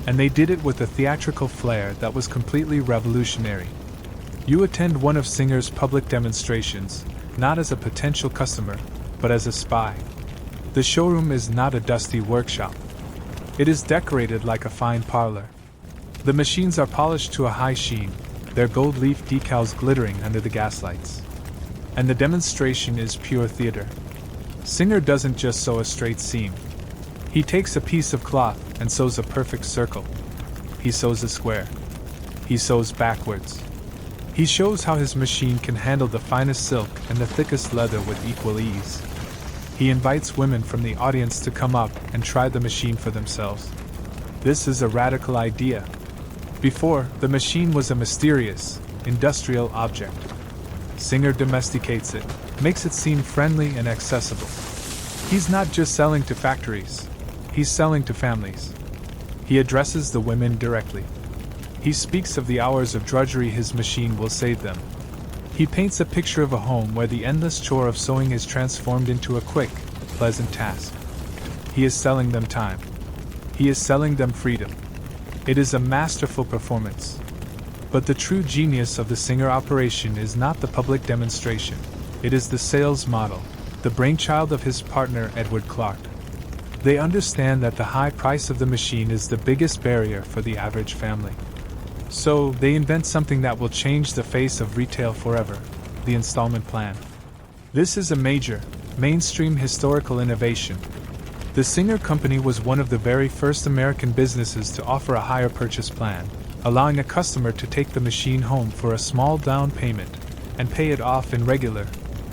And they did it with a theatrical flair that was completely revolutionary. You attend one of Singer's public demonstrations, not as a potential customer, but as a spy. The showroom is not a dusty workshop. It is decorated like a fine parlor. The machines are polished to a high sheen, their gold leaf decals glittering under the gaslights. And the demonstration is pure theater. Singer doesn't just sew a straight seam. He takes a piece of cloth and sews a perfect circle. He sews a square. He sews backwards. He shows how his machine can handle the finest silk and the thickest leather with equal ease. He invites women from the audience to come up and try the machine for themselves. This is a radical idea. Before, the machine was a mysterious, industrial object. Singer domesticates it, makes it seem friendly and accessible. He's not just selling to factories, he's selling to families. He addresses the women directly. He speaks of the hours of drudgery his machine will save them. He paints a picture of a home where the endless chore of sewing is transformed into a quick, pleasant task. He is selling them time. He is selling them freedom. It is a masterful performance. But the true genius of the Singer operation is not the public demonstration. It is the sales model, the brainchild of his partner Edward Clark. They understand that the high price of the machine is the biggest barrier for the average family. So, they invent something that will change the face of retail forever, the installment plan. This is a major, mainstream historical innovation. The Singer Company was one of the very first American businesses to offer a hire purchase plan, allowing a customer to take the machine home for a small down payment and pay it off in regular,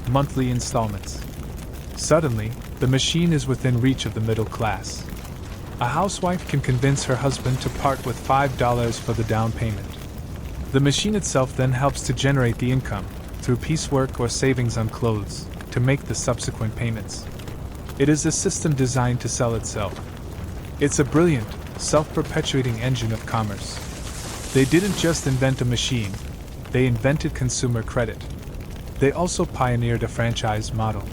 monthly installments. Suddenly, the machine is within reach of the middle class. A housewife can convince her husband to part with $5 for the down payment. The machine itself then helps to generate the income, through piecework or savings on clothes, to make the subsequent payments. It is a system designed to sell itself. It's a brilliant, self-perpetuating engine of commerce. They didn't just invent a machine, they invented consumer credit. They also pioneered a franchise model.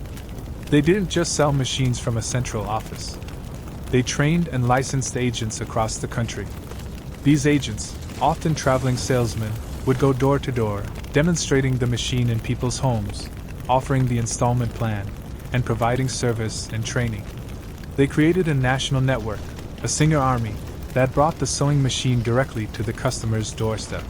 They didn't just sell machines from a central office. They trained and licensed agents across the country. These agents, often traveling salesmen, would go door to door, demonstrating the machine in people's homes, offering the installment plan, and providing service and training. They created a national network, a Singer army, that brought the sewing machine directly to the customer's doorstep.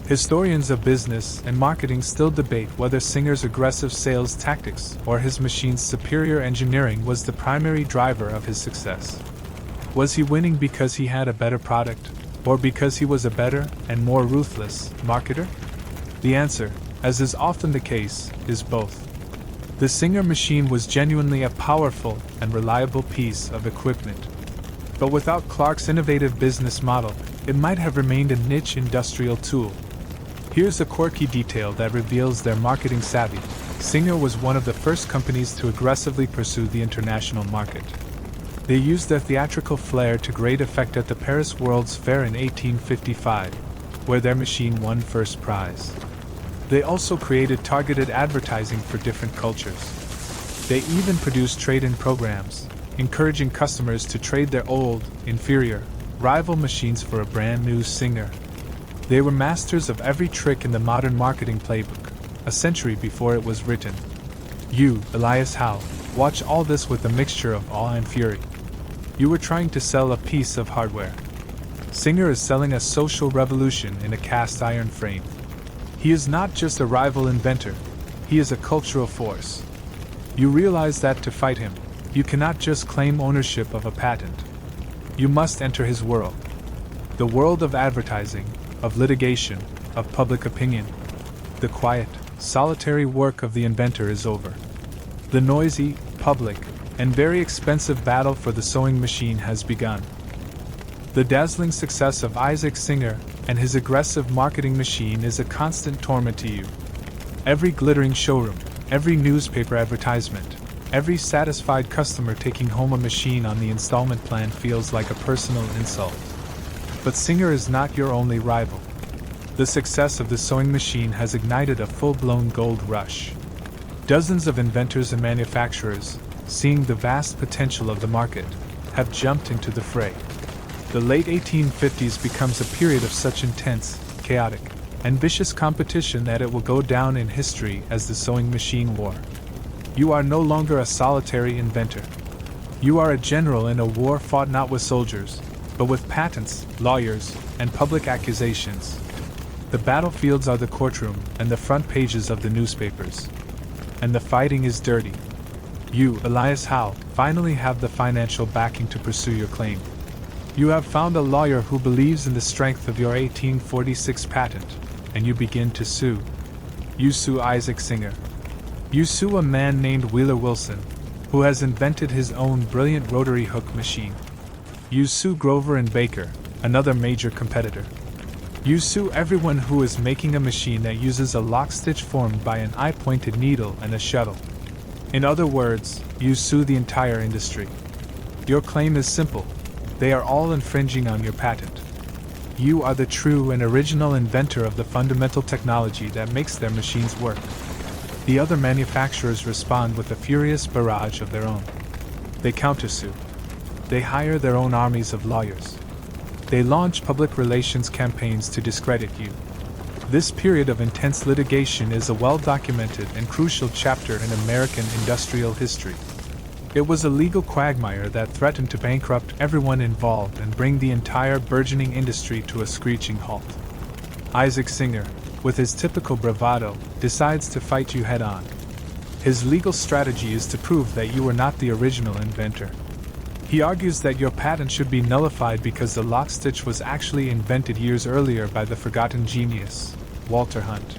Historians of business and marketing still debate whether Singer's aggressive sales tactics or his machine's superior engineering was the primary driver of his success. Was he winning because he had a better product, or because he was a better and more ruthless marketer? The answer, as is often the case, is both. The Singer machine was genuinely a powerful and reliable piece of equipment. But without Clark's innovative business model, it might have remained a niche industrial tool. Here's a quirky detail that reveals their marketing savvy. Singer was one of the first companies to aggressively pursue the international market. They used their theatrical flair to great effect at the Paris World's Fair in 1855, where their machine won first prize. They also created targeted advertising for different cultures. They even produced trade-in programs, encouraging customers to trade their old, inferior, rival machines for a brand new Singer. They were masters of every trick in the modern marketing playbook, a century before it was written. You, Elias Howe, watch all this with a mixture of awe and fury. You were trying to sell a piece of hardware. Singer is selling a social revolution in a cast iron frame. He is not just a rival inventor, he is a cultural force. You realize that to fight him, you cannot just claim ownership of a patent. You must enter his world. The world of advertising, of litigation, of public opinion. The quiet, solitary work of the inventor is over. The noisy, public, and very expensive battle for the sewing machine has begun. The dazzling success of Isaac Singer and his aggressive marketing machine is a constant torment to you. Every glittering showroom, every newspaper advertisement, every satisfied customer taking home a machine on the installment plan feels like a personal insult. But Singer is not your only rival. The success of the sewing machine has ignited a full-blown gold rush. Dozens of inventors and manufacturers, seeing the vast potential of the market, have jumped into the fray. The late 1850s becomes a period of such intense, chaotic, and vicious competition that it will go down in history as the sewing machine war. You are no longer a solitary inventor. You are a general in a war fought not with soldiers, but with patents, lawyers, and public accusations. The battlefields are the courtroom and the front pages of the newspapers. And the fighting is dirty. You, Elias Howe, finally have the financial backing to pursue your claim. You have found a lawyer who believes in the strength of your 1846 patent, and you begin to sue. You sue Isaac Singer. You sue a man named Wheeler Wilson, who has invented his own brilliant rotary hook machine. You sue Grover and Baker, another major competitor. You sue everyone who is making a machine that uses a lock stitch formed by an eye-pointed needle and a shuttle. In other words, you sue the entire industry. Your claim is simple. They are all infringing on your patent. You are the true and original inventor of the fundamental technology that makes their machines work. The other manufacturers respond with a furious barrage of their own. They countersue. They hire their own armies of lawyers. They launch public relations campaigns to discredit you. This period of intense litigation is a well-documented and crucial chapter in American industrial history. It was a legal quagmire that threatened to bankrupt everyone involved and bring the entire burgeoning industry to a screeching halt. Isaac Singer, with his typical bravado, decides to fight you head-on. His legal strategy is to prove that you were not the original inventor. He argues that your patent should be nullified because the lock stitch was actually invented years earlier by the forgotten genius, Walter Hunt.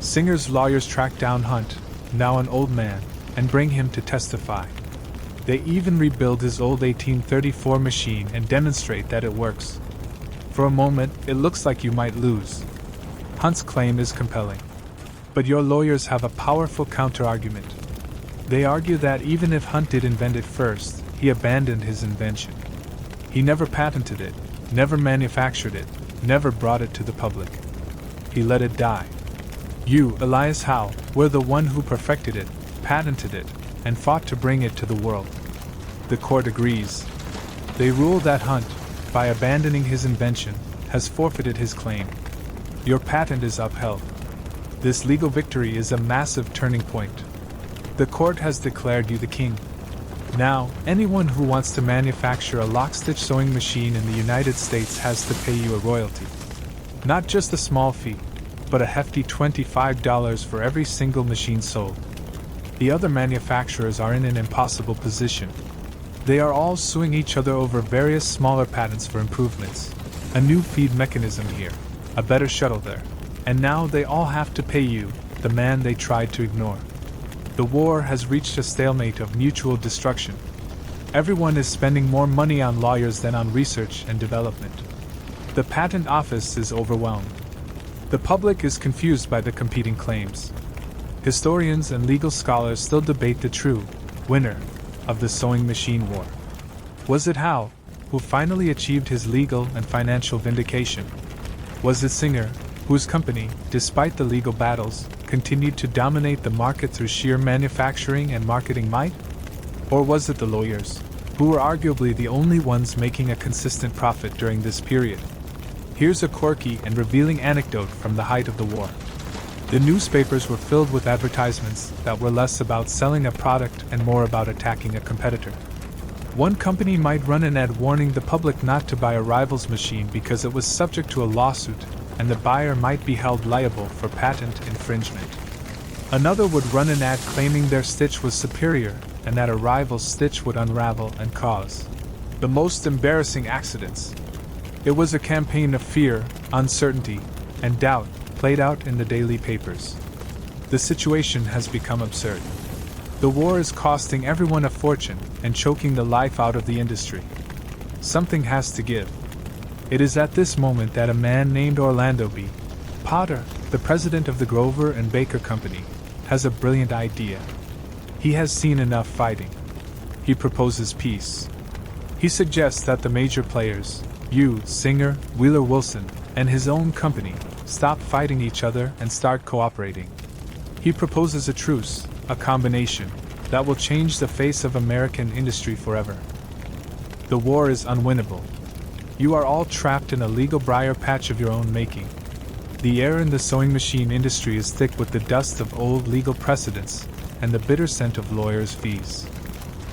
Singer's lawyers track down Hunt, now an old man, and bring him to testify. They even rebuild his old 1834 machine and demonstrate that it works. For a moment, it looks like you might lose. Hunt's claim is compelling. But your lawyers have a powerful counter-argument. They argue that even if Hunt did invent it first, he abandoned his invention. He never patented it, never manufactured it, never brought it to the public. He let it die. You, Elias Howe, were the one who perfected it, patented it, and fought to bring it to the world. The court agrees. They rule that Hunt, by abandoning his invention, has forfeited his claim. Your patent is upheld. This legal victory is a massive turning point. The court has declared you the king. Now, anyone who wants to manufacture a lock-stitch sewing machine in the United States has to pay you a royalty. Not just a small fee, but a hefty $25 for every single machine sold. The other manufacturers are in an impossible position. They are all suing each other over various smaller patents for improvements. A new feed mechanism here, a better shuttle there, and now they all have to pay you, the man they tried to ignore. The war has reached a stalemate of mutual destruction. Everyone is spending more money on lawyers than on research and development. The patent office is overwhelmed. The public is confused by the competing claims. Historians and legal scholars still debate the true winner of the sewing machine war. Was it Howe, who finally achieved his legal and financial vindication? Was it Singer, whose company, despite the legal battles, continued to dominate the market through sheer manufacturing and marketing might? Or was it the lawyers, who were arguably the only ones making a consistent profit during this period? Here's a quirky and revealing anecdote from the height of the war. The newspapers were filled with advertisements that were less about selling a product and more about attacking a competitor. One company might run an ad warning the public not to buy a rival's machine because it was subject to a lawsuit, and the buyer might be held liable for patent infringement. Another would run an ad claiming their stitch was superior and that a rival's stitch would unravel and cause the most embarrassing accidents. It was a campaign of fear, uncertainty, and doubt played out in the daily papers. The situation has become absurd. The war is costing everyone a fortune and choking the life out of the industry. Something has to give. It is at this moment that a man named Orlando B. Potter, the president of the Grover and Baker Company, has a brilliant idea. He has seen enough fighting. He proposes peace. He suggests that the major players, you, Singer, Wheeler Wilson, and his own company, stop fighting each other and start cooperating. He proposes a truce, a combination, that will change the face of American industry forever. The war is unwinnable. You are all trapped in a legal briar patch of your own making. The air in the sewing machine industry is thick with the dust of old legal precedents and the bitter scent of lawyers' fees.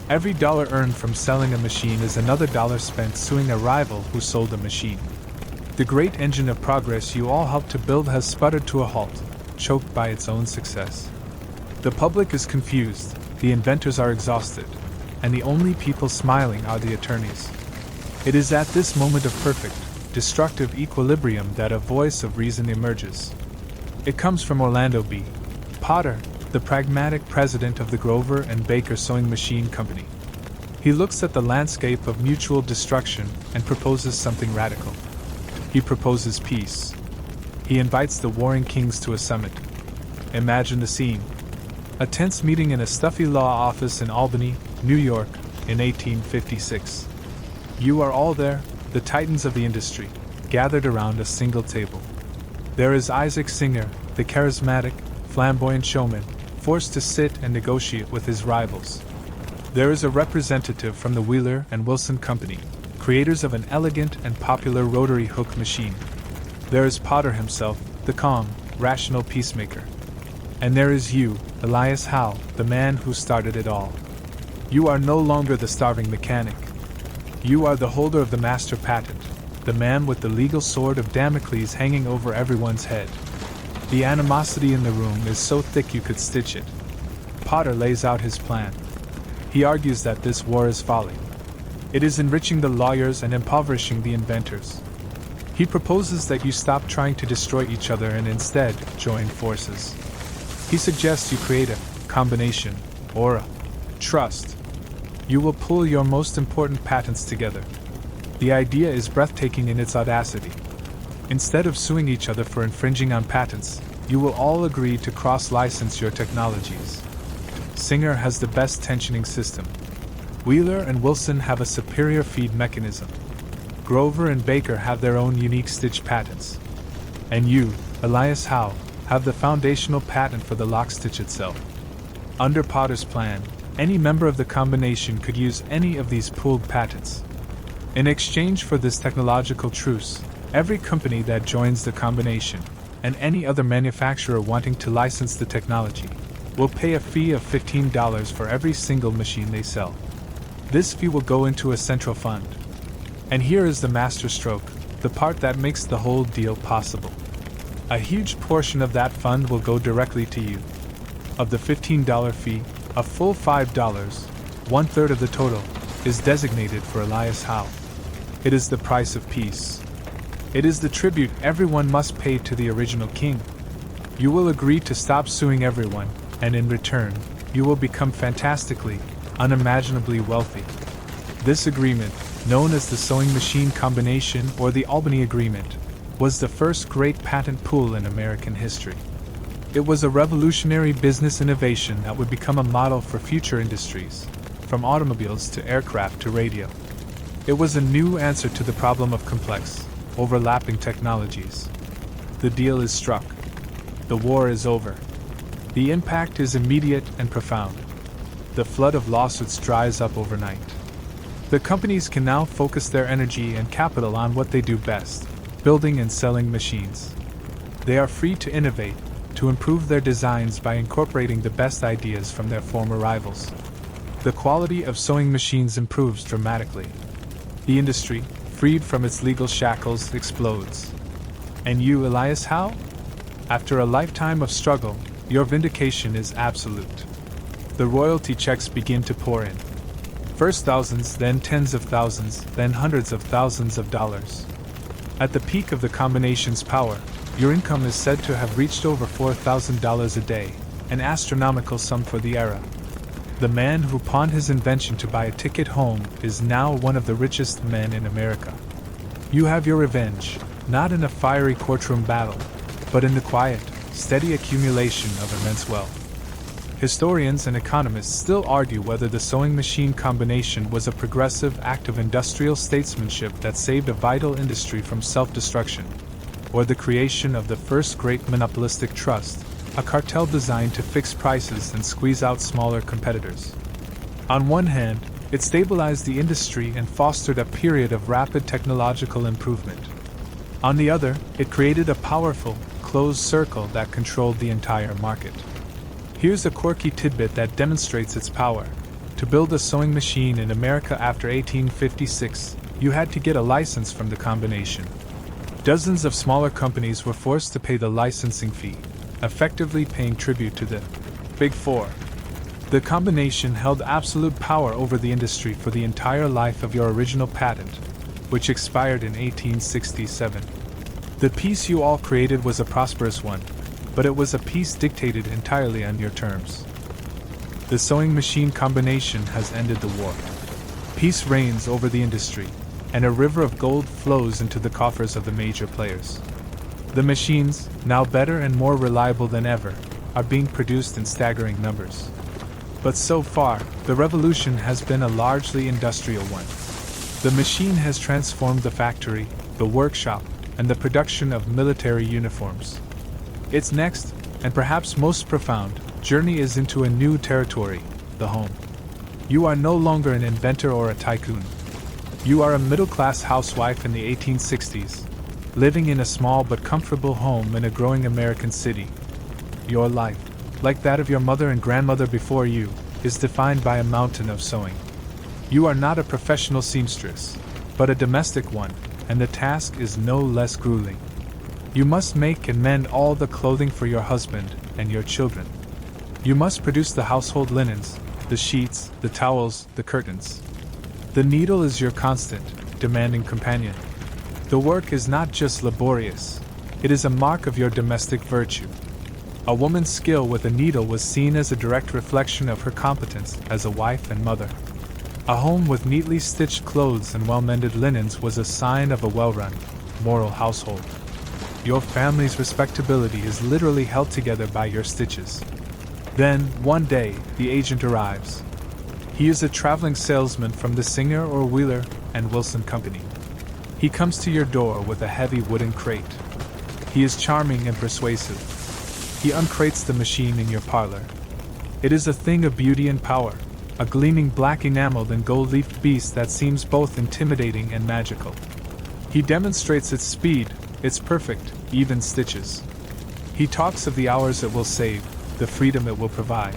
Every dollar earned from selling a machine is another dollar spent suing a rival who sold a machine. The great engine of progress you all helped to build has sputtered to a halt, choked by its own success. The public is confused, the inventors are exhausted, and the only people smiling are the attorneys. It is at this moment of perfect, destructive equilibrium that a voice of reason emerges. It comes from Orlando B. Potter, the pragmatic president of the Grover and Baker Sewing Machine Company. He looks at the landscape of mutual destruction and proposes something radical. He proposes peace. He invites the warring kings to a summit. Imagine the scene. A tense meeting in a stuffy law office in Albany, New York, in 1856. You are all there, the titans of the industry, gathered around a single table. There is Isaac Singer, the charismatic, flamboyant showman, forced to sit and negotiate with his rivals. There is a representative from the Wheeler and Wilson Company, creators of an elegant and popular rotary hook machine. There is Potter himself, the calm, rational peacemaker. And there is you, Elias Howe, the man who started it all. You are no longer the starving mechanic. You are the holder of the master patent, the man with the legal sword of Damocles hanging over everyone's head. The animosity in the room is so thick you could stitch it. Potter lays out his plan. He argues that this war is folly. It is enriching the lawyers and impoverishing the inventors. He proposes that you stop trying to destroy each other and instead join forces. He suggests you create a combination, or a trust. You will pool your most important patents together. The idea is breathtaking in its audacity. Instead of suing each other for infringing on patents, you will all agree to cross-license your technologies. Singer has the best tensioning system. Wheeler and Wilson have a superior feed mechanism. Grover and Baker have their own unique stitch patents. And you, Elias Howe, have the foundational patent for the lock stitch itself. Under Potter's plan, any member of the combination could use any of these pooled patents. In exchange for this technological truce, every company that joins the combination, and any other manufacturer wanting to license the technology, will pay a fee of $15 for every single machine they sell. This fee will go into a central fund. And here is the masterstroke, the part that makes the whole deal possible. A huge portion of that fund will go directly to you. Of the $15 fee, a full $5, 1/3 of the total, is designated for Elias Howe. It is the price of peace. It is the tribute everyone must pay to the original king. You will agree to stop suing everyone, and in return, you will become fantastically, unimaginably wealthy. This agreement, known as the sewing machine combination or the Albany Agreement, was the first great patent pool in American history. It was a revolutionary business innovation that would become a model for future industries, from automobiles to aircraft to radio. It was a new answer to the problem of complex, overlapping technologies. The deal is struck. The war is over. The impact is immediate and profound. The flood of lawsuits dries up overnight. The companies can now focus their energy and capital on what they do best, building and selling machines. They are free to innovate, to improve their designs by incorporating the best ideas from their former rivals. The quality of sewing machines improves dramatically. The industry, freed from its legal shackles, explodes. And you, Elias Howe? After a lifetime of struggle, your vindication is absolute. The royalty checks begin to pour in. First thousands, then tens of thousands, then hundreds of thousands of dollars. At the peak of the combination's power, your income is said to have reached over $4,000 a day, an astronomical sum for the era. The man who pawned his invention to buy a ticket home is now one of the richest men in America. You have your revenge, not in a fiery courtroom battle, but in the quiet, steady accumulation of immense wealth. Historians and economists still argue whether the sewing machine combination was a progressive act of industrial statesmanship that saved a vital industry from self-destruction, or the creation of the first great monopolistic trust, a cartel designed to fix prices and squeeze out smaller competitors. On one hand, it stabilized the industry and fostered a period of rapid technological improvement. On the other, it created a powerful, closed circle that controlled the entire market. Here's a quirky tidbit that demonstrates its power. To build a sewing machine in America after 1856, you had to get a license from the combination. Dozens of smaller companies were forced to pay the licensing fee, effectively paying tribute to the Big Four. The combination held absolute power over the industry for the entire life of your original patent, which expired in 1867. The piece you all created was a prosperous one, but it was a piece dictated entirely on your terms. The sewing machine combination has ended the war. Peace reigns over the industry, and a river of gold flows into the coffers of the major players. The machines, now better and more reliable than ever, are being produced in staggering numbers. But so far, the revolution has been a largely industrial one. The machine has transformed the factory, the workshop, and the production of military uniforms. Its next, and perhaps most profound, journey is into a new territory, the home. You are no longer an inventor or a tycoon. You are a middle-class housewife in the 1860s, living in a small but comfortable home in a growing American city. Your life, like that of your mother and grandmother before you, is defined by a mountain of sewing. You are not a professional seamstress, but a domestic one, and the task is no less grueling. You must make and mend all the clothing for your husband and your children. You must produce the household linens, the sheets, the towels, the curtains. The needle is your constant, demanding companion. The work is not just laborious, it is a mark of your domestic virtue. A woman's skill with a needle was seen as a direct reflection of her competence as a wife and mother. A home with neatly stitched clothes and well-mended linens was a sign of a well-run, moral household. Your family's respectability is literally held together by your stitches. Then, one day, the agent arrives. He is a traveling salesman from the Singer or Wheeler and Wilson Company. He comes to your door with a heavy wooden crate. He is charming and persuasive. He uncrates the machine in your parlor. It is a thing of beauty and power, a gleaming black enameled and gold-leafed beast that seems both intimidating and magical. He demonstrates its speed, its perfect, even stitches. He talks of the hours it will save, the freedom it will provide.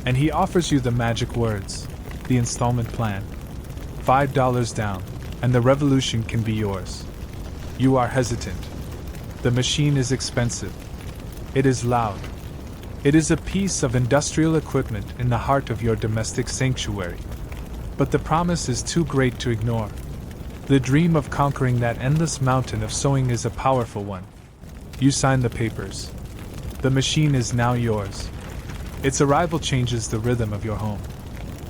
And he offers you the magic words, the installment plan. $5 down, and the revolution can be yours. You are hesitant. The machine is expensive. It is loud. It is a piece of industrial equipment in the heart of your domestic sanctuary. But the promise is too great to ignore. The dream of conquering that endless mountain of sewing is a powerful one. You sign the papers. The machine is now yours. Its arrival changes the rhythm of your home.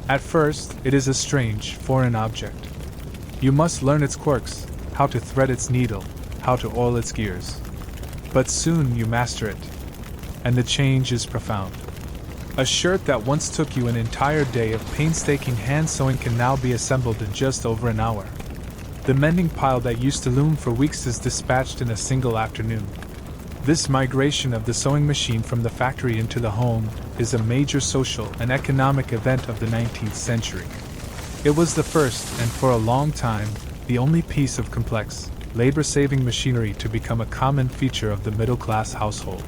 At first, it is a strange, foreign object. You must learn its quirks, how to thread its needle, how to oil its gears. But soon you master it. And the change is profound. A shirt that once took you an entire day of painstaking hand sewing can now be assembled in just over an hour. The mending pile that used to loom for weeks is dispatched in a single afternoon. This migration of the sewing machine from the factory into the home is a major social and economic event of the 19th century. It was the first, and for a long time, the only piece of complex, labor-saving machinery to become a common feature of the middle-class household.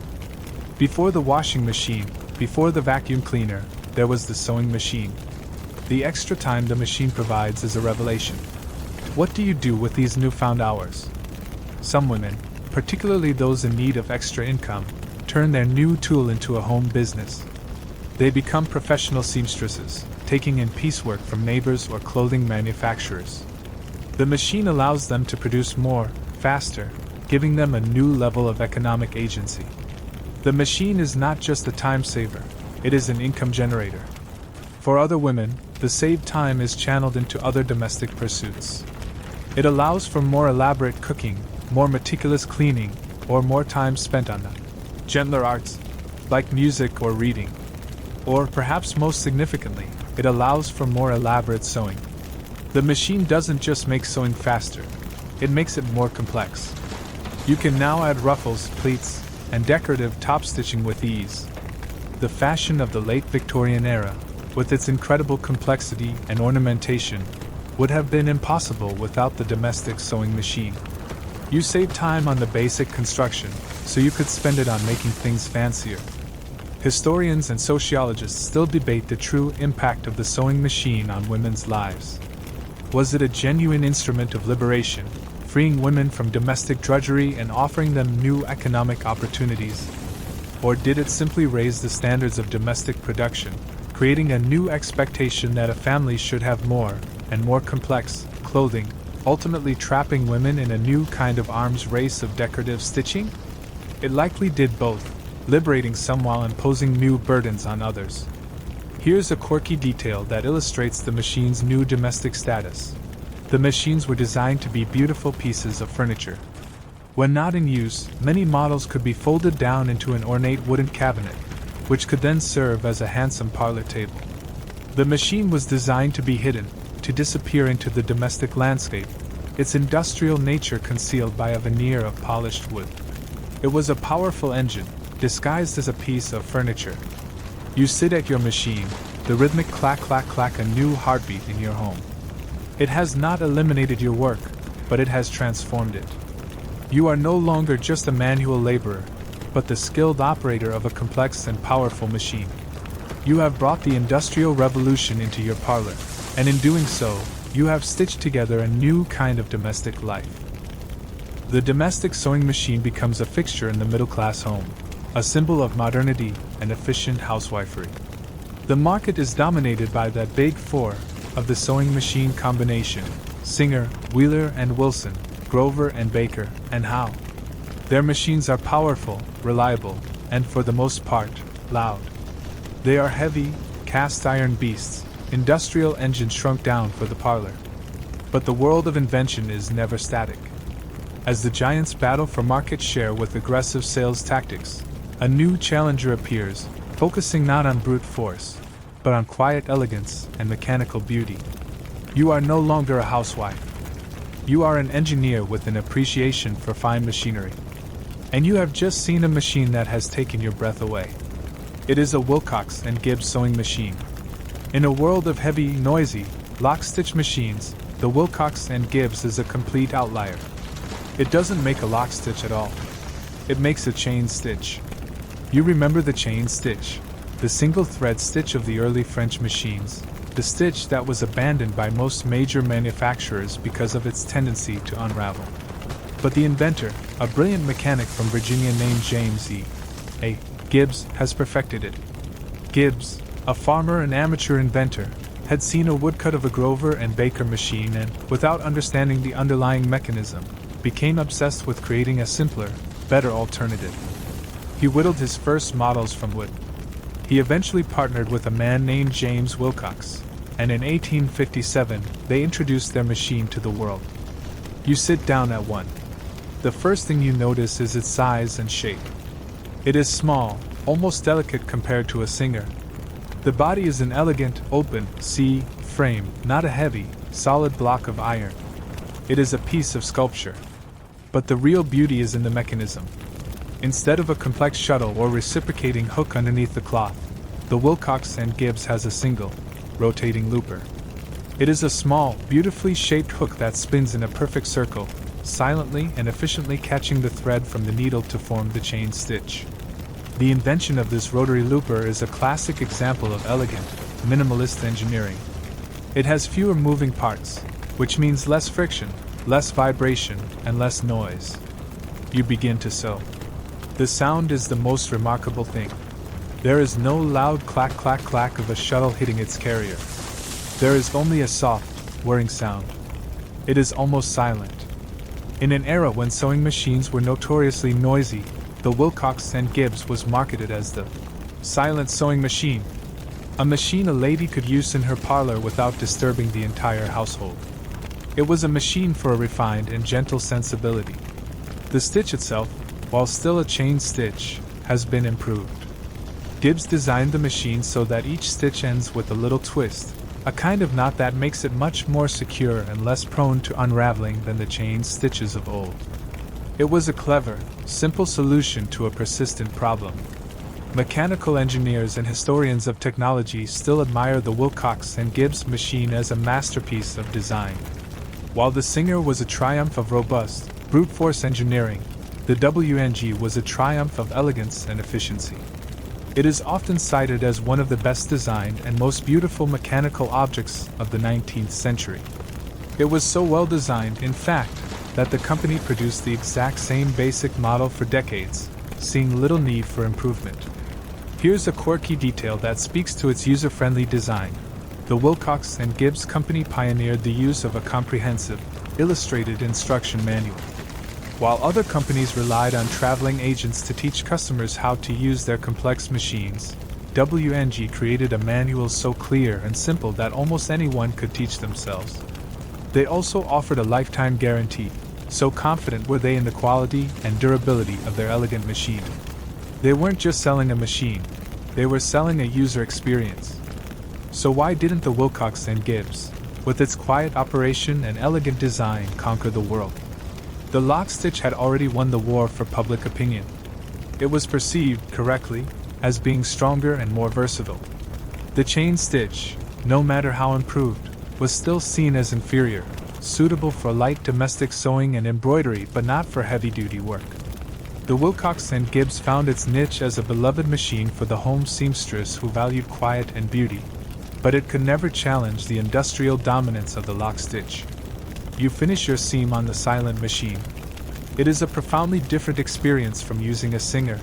Before the washing machine, before the vacuum cleaner, there was the sewing machine. The extra time the machine provides is a revelation. What do you do with these newfound hours? Some women, particularly those in need of extra income, turn their new tool into a home business. They become professional seamstresses, taking in piecework from neighbors or clothing manufacturers. The machine allows them to produce more, faster, giving them a new level of economic agency. The machine is not just a time saver, it is an income generator. For other women, the saved time is channeled into other domestic pursuits. It allows for more elaborate cooking, more meticulous cleaning, or more time spent on them. Gentler arts, like music or reading. Or perhaps most significantly, it allows for more elaborate sewing. The machine doesn't just make sewing faster, it makes it more complex. You can now add ruffles, pleats, and decorative top stitching with ease. The fashion of the late Victorian era, with its incredible complexity and ornamentation, would have been impossible without the domestic sewing machine. You save time on the basic construction, so you could spend it on making things fancier. Historians and sociologists still debate the true impact of the sewing machine on women's lives. Was it a genuine instrument of liberation, freeing women from domestic drudgery and offering them new economic opportunities? Or did it simply raise the standards of domestic production, creating a new expectation that a family should have more, and more complex, clothing, ultimately trapping women in a new kind of arms race of decorative stitching? It likely did both, liberating some while imposing new burdens on others. Here's a quirky detail that illustrates the machine's new domestic status. The machines were designed to be beautiful pieces of furniture. When not in use, many models could be folded down into an ornate wooden cabinet, which could then serve as a handsome parlor table. The machine was designed to be hidden, to disappear into the domestic landscape, its industrial nature concealed by a veneer of polished wood. It was a powerful engine, disguised as a piece of furniture. You sit at your machine, the rhythmic clack-clack-clack, a new heartbeat in your home. It has not eliminated your work, but it has transformed it. You are no longer just a manual laborer, but the skilled operator of a complex and powerful machine. You have brought the Industrial Revolution into your parlor, and in doing so, you have stitched together a new kind of domestic life. The domestic sewing machine becomes a fixture in the middle-class home, a symbol of modernity and efficient housewifery. The market is dominated by the big four of the sewing machine combination: Singer, Wheeler and Wilson, Grover and Baker, and Howe. Their machines are powerful, reliable, and for the most part, loud. They are heavy, cast-iron beasts, industrial engines shrunk down for the parlor. But the world of invention is never static. As the giants battle for market share with aggressive sales tactics, a new challenger appears, focusing not on brute force, but on quiet elegance and mechanical beauty. You are no longer a housewife. You are an engineer with an appreciation for fine machinery. And you have just seen a machine that has taken your breath away. It is a Wilcox and Gibbs sewing machine. In a world of heavy, noisy, lock-stitch machines, the Wilcox and Gibbs is a complete outlier. It doesn't make a lock stitch at all. It makes a chain stitch. You remember the chain stitch, the single thread stitch of the early French machines, the stitch that was abandoned by most major manufacturers because of its tendency to unravel. But the inventor, a brilliant mechanic from Virginia named James E. Gibbs, has perfected it. Gibbs, a farmer and amateur inventor, had seen a woodcut of a Grover and Baker machine and, without understanding the underlying mechanism, became obsessed with creating a simpler, better alternative. He whittled his first models from wood. He eventually partnered with a man named James Wilcox, and in 1857 they introduced their machine to the world. You sit down at one. The first thing you notice is its size and shape. It is small, almost delicate compared to a Singer. The body is an elegant, open, C-frame, not a heavy, solid block of iron. It is a piece of sculpture. But the real beauty is in the mechanism. Instead of a complex shuttle or reciprocating hook underneath the cloth, the Wilcox and Gibbs has a single, rotating looper. It is a small, beautifully shaped hook that spins in a perfect circle, silently and efficiently catching the thread from the needle to form the chain stitch. The invention of this rotary looper is a classic example of elegant, minimalist engineering. It has fewer moving parts, which means less friction, less vibration, and less noise. You begin to sew. The sound is the most remarkable thing. There is no loud clack clack clack of a shuttle hitting its carrier. There is only a soft, whirring sound. It is almost silent. In an era when sewing machines were notoriously noisy, the Wilcox and Gibbs was marketed as the silent sewing machine, a machine a lady could use in her parlor without disturbing the entire household. It was a machine for a refined and gentle sensibility. The stitch itself, while still a chain stitch, has been improved. Gibbs designed the machine so that each stitch ends with a little twist, a kind of knot that makes it much more secure and less prone to unraveling than the chain stitches of old. It was a clever, simple solution to a persistent problem. Mechanical engineers and historians of technology still admire the Wilcox and Gibbs machine as a masterpiece of design. While the Singer was a triumph of robust, brute force engineering, the WNG was a triumph of elegance and efficiency. It is often cited as one of the best designed and most beautiful mechanical objects of the 19th century. It was so well designed, in fact, that the company produced the exact same basic model for decades, seeing little need for improvement. Here's a quirky detail that speaks to its user-friendly design. The Wilcox and Gibbs company pioneered the use of a comprehensive, illustrated instruction manual. While other companies relied on traveling agents to teach customers how to use their complex machines, WNG created a manual so clear and simple that almost anyone could teach themselves. They also offered a lifetime guarantee, so confident were they in the quality and durability of their elegant machine. They weren't just selling a machine, they were selling a user experience. So why didn't the Wilcox and Gibbs, with its quiet operation and elegant design, conquer the world? The lock stitch had already won the war for public opinion. It was perceived, correctly, as being stronger and more versatile. The chain stitch, no matter how improved, was still seen as inferior, suitable for light domestic sewing and embroidery but not for heavy-duty work. The Wilcox and Gibbs found its niche as a beloved machine for the home seamstress who valued quiet and beauty, but it could never challenge the industrial dominance of the lock stitch. You finish your seam on the silent machine. It is a profoundly different experience from using a Singer.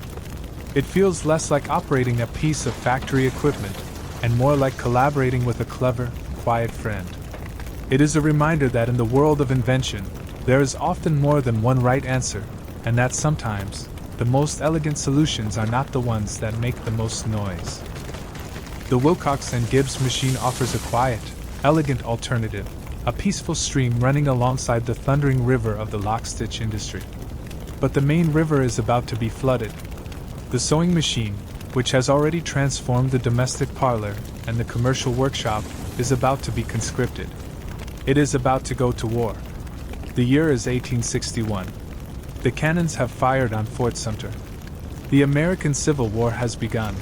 It feels less like operating a piece of factory equipment, and more like collaborating with a clever, quiet friend. It is a reminder that in the world of invention, there is often more than one right answer, and that sometimes, the most elegant solutions are not the ones that make the most noise. The Wilcox and Gibbs machine offers a quiet, elegant alternative, a peaceful stream running alongside the thundering river of the lock-stitch industry. But the main river is about to be flooded. The sewing machine, which has already transformed the domestic parlor and the commercial workshop, is about to be conscripted. It is about to go to war. The year is 1861. The cannons have fired on Fort Sumter. The American Civil War has begun.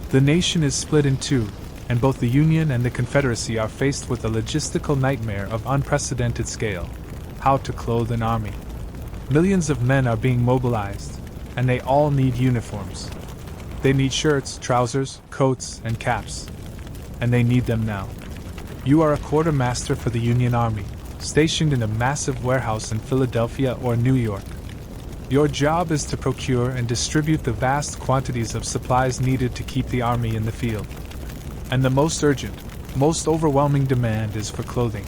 The nation is split in two, and both the Union and the Confederacy are faced with a logistical nightmare of unprecedented scale: how to clothe an army. Millions of men are being mobilized, and they all need uniforms. They need shirts, trousers, coats, and caps. And they need them now. You are a quartermaster for the Union Army, stationed in a massive warehouse in Philadelphia or New York. Your job is to procure and distribute the vast quantities of supplies needed to keep the army in the field. And the most urgent, most overwhelming demand is for clothing.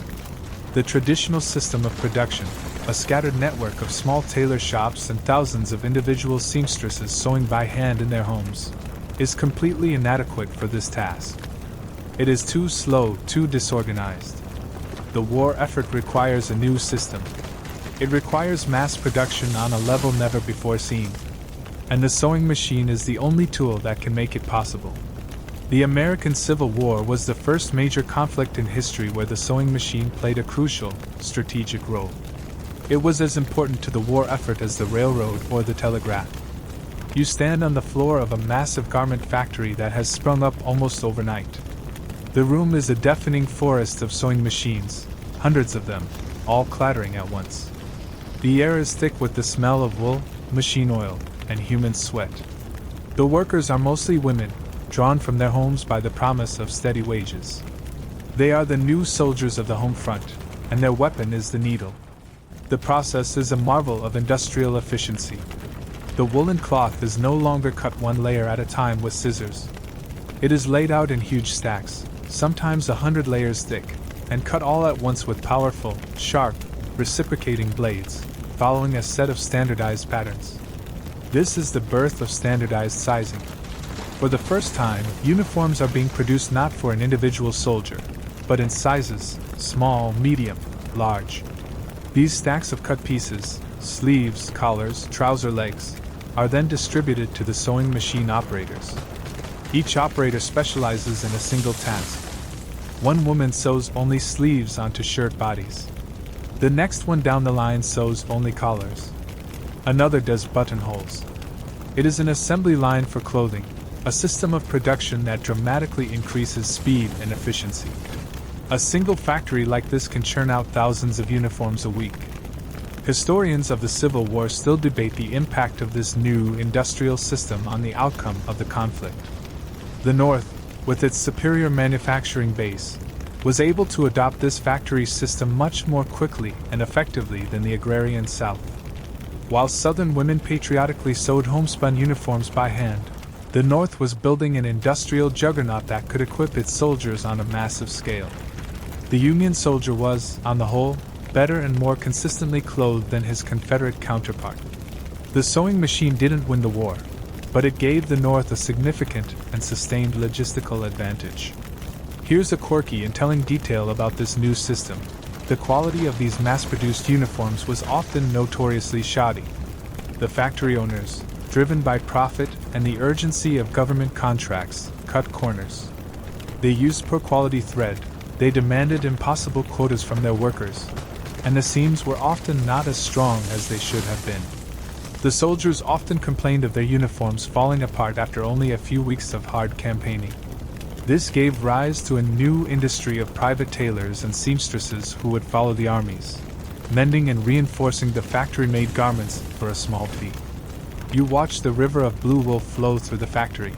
The traditional system of production, a scattered network of small tailor shops and thousands of individual seamstresses sewing by hand in their homes, is completely inadequate for this task. It is too slow, too disorganized. The war effort requires a new system. It requires mass production on a level never before seen. And the sewing machine is the only tool that can make it possible. The American Civil War was the first major conflict in history where the sewing machine played a crucial, strategic role. It was as important to the war effort as the railroad or the telegraph. You stand on the floor of a massive garment factory that has sprung up almost overnight. The room is a deafening forest of sewing machines, hundreds of them, all clattering at once. The air is thick with the smell of wool, machine oil, and human sweat. The workers are mostly women, drawn from their homes by the promise of steady wages. They are the new soldiers of the home front, and their weapon is the needle. The process is a marvel of industrial efficiency. The woolen cloth is no longer cut one layer at a time with scissors. It is laid out in huge stacks, sometimes 100 layers thick, and cut all at once with powerful, sharp, reciprocating blades, following a set of standardized patterns. This is the birth of standardized sizing. For the first time, uniforms are being produced not for an individual soldier, but in sizes: small, medium, large. These stacks of cut pieces, sleeves, collars, trouser legs, are then distributed to the sewing machine operators. Each operator specializes in a single task. One woman sews only sleeves onto shirt bodies. The next one down the line sews only collars. Another does buttonholes. It is an assembly line for clothing, a system of production that dramatically increases speed and efficiency. A single factory like this can churn out thousands of uniforms a week. Historians of the Civil War still debate the impact of this new industrial system on the outcome of the conflict. The North, with its superior manufacturing base, was able to adopt this factory system much more quickly and effectively than the agrarian South. While Southern women patriotically sewed homespun uniforms by hand, the North was building an industrial juggernaut that could equip its soldiers on a massive scale. The Union soldier was, on the whole, better and more consistently clothed than his Confederate counterpart. The sewing machine didn't win the war, but it gave the North a significant and sustained logistical advantage. Here's a quirky and telling detail about this new system. The quality of these mass-produced uniforms was often notoriously shoddy. The factory owners, driven by profit and the urgency of government contracts, cut corners. They used poor quality thread, they demanded impossible quotas from their workers, and the seams were often not as strong as they should have been. The soldiers often complained of their uniforms falling apart after only a few weeks of hard campaigning. This gave rise to a new industry of private tailors and seamstresses who would follow the armies, mending and reinforcing the factory-made garments for a small fee. You watch the river of blue wool flow through the factory.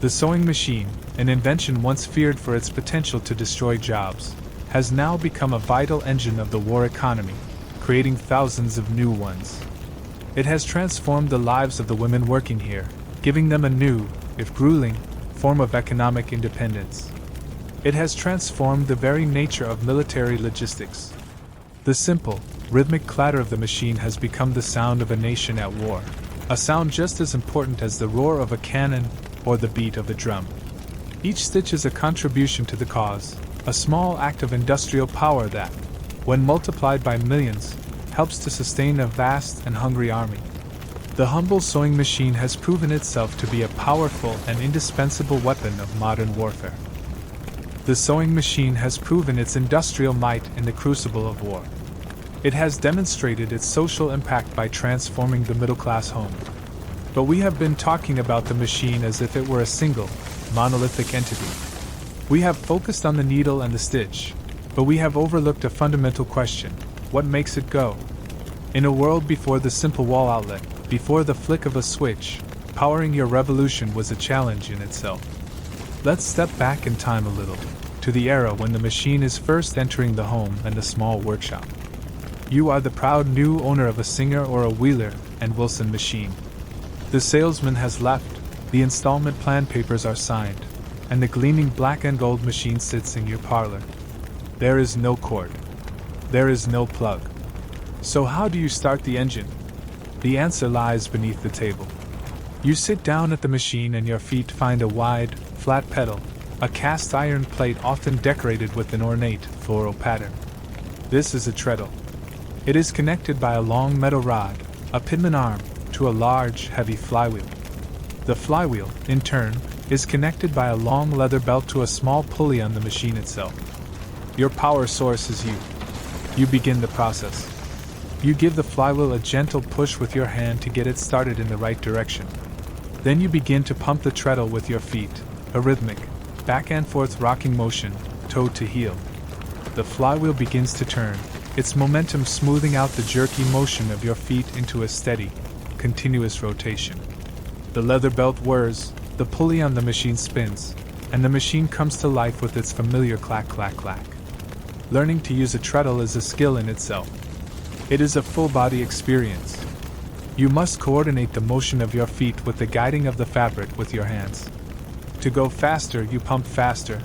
The sewing machine, an invention once feared for its potential to destroy jobs, has now become a vital engine of the war economy, creating thousands of new ones. It has transformed the lives of the women working here, giving them a new, if grueling, form of economic independence. It has transformed the very nature of military logistics. The simple, rhythmic clatter of the machine has become the sound of a nation at war, a sound just as important as the roar of a cannon or the beat of a drum. Each stitch is a contribution to the cause, a small act of industrial power that, when multiplied by millions, helps to sustain a vast and hungry army. The humble sewing machine has proven itself to be a powerful and indispensable weapon of modern warfare. The sewing machine has proven its industrial might in the crucible of war. It has demonstrated its social impact by transforming the middle-class home. But we have been talking about the machine as if it were a single, monolithic entity. We have focused on the needle and the stitch, but we have overlooked a fundamental question: what makes it go? In a world before the simple wall outlet, before the flick of a switch, powering your revolution was a challenge in itself. Let's step back in time a little, to the era when the machine is first entering the home and the small workshop. You are the proud new owner of a Singer or a Wheeler and Wilson machine. The salesman has left, the installment plan papers are signed, and the gleaming black and gold machine sits in your parlor. There is no cord. There is no plug. So how do you start the engine? The answer lies beneath the table. You sit down at the machine and your feet find a wide, flat pedal, a cast iron plate often decorated with an ornate floral pattern. This is a treadle. It is connected by a long metal rod, a pinion arm, to a large, heavy flywheel. The flywheel, in turn, is connected by a long leather belt to a small pulley on the machine itself. Your power source is you. You begin the process. You give the flywheel a gentle push with your hand to get it started in the right direction. Then you begin to pump the treadle with your feet, a rhythmic, back and forth rocking motion, toe to heel. The flywheel begins to turn, its momentum smoothing out the jerky motion of your feet into a steady, continuous rotation. The leather belt whirs, the pulley on the machine spins, and the machine comes to life with its familiar clack clack clack. Learning to use a treadle is a skill in itself. It is a full-body experience. You must coordinate the motion of your feet with the guiding of the fabric with your hands. To go faster, you pump faster.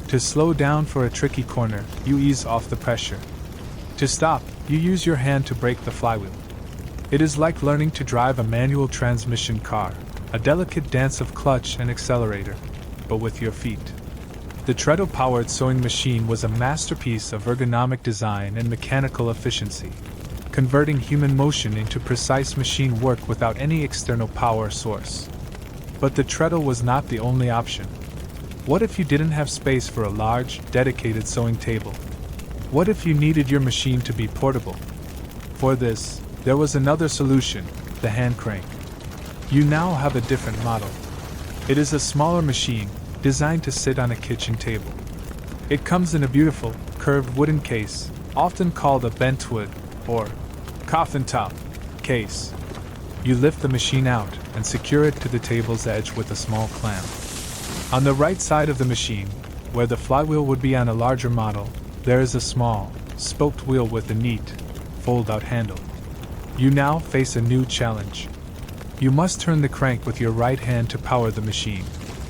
To slow down for a tricky corner, you ease off the pressure. To stop, you use your hand to brake the flywheel. It is like learning to drive a manual transmission car, a delicate dance of clutch and accelerator, but with your feet. The treadle-powered sewing machine was a masterpiece of ergonomic design and mechanical efficiency, converting human motion into precise machine work without any external power source. But the treadle was not the only option. What if you didn't have space for a large, dedicated sewing table? What if you needed your machine to be portable? For this, there was another solution: the hand crank. You now have a different model. It is a smaller machine, designed to sit on a kitchen table. It comes in a beautiful, curved wooden case, often called a bentwood, or coffin top, case. You lift the machine out and secure it to the table's edge with a small clamp. On the right side of the machine, where the flywheel would be on a larger model, there is a small, spoked wheel with a neat, fold-out handle. You now face a new challenge. You must turn the crank with your right hand to power the machine,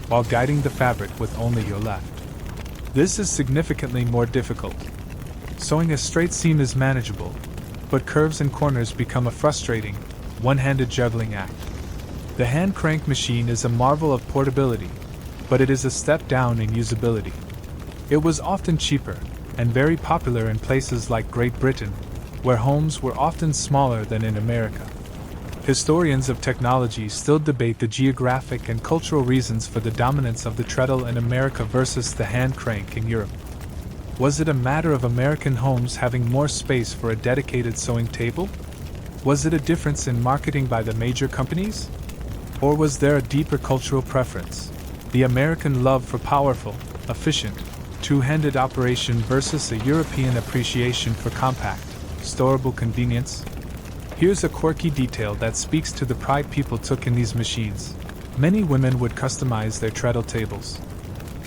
while guiding the fabric with only your left. This is significantly more difficult. Sewing a straight seam is manageable, but curves and corners become a frustrating, one-handed juggling act. The hand crank machine is a marvel of portability, but it is a step down in usability. It was often cheaper, and very popular in places like Great Britain, where homes were often smaller than in America. Historians of technology still debate the geographic and cultural reasons for the dominance of the treadle in America versus the hand crank in Europe. Was it a matter of American homes having more space for a dedicated sewing table? Was it a difference in marketing by the major companies? Or was there a deeper cultural preference, the American love for powerful, efficient, two-handed operation versus a European appreciation for compact, storable convenience? Here's a quirky detail that speaks to the pride people took in these machines. Many women would customize their treadle tables.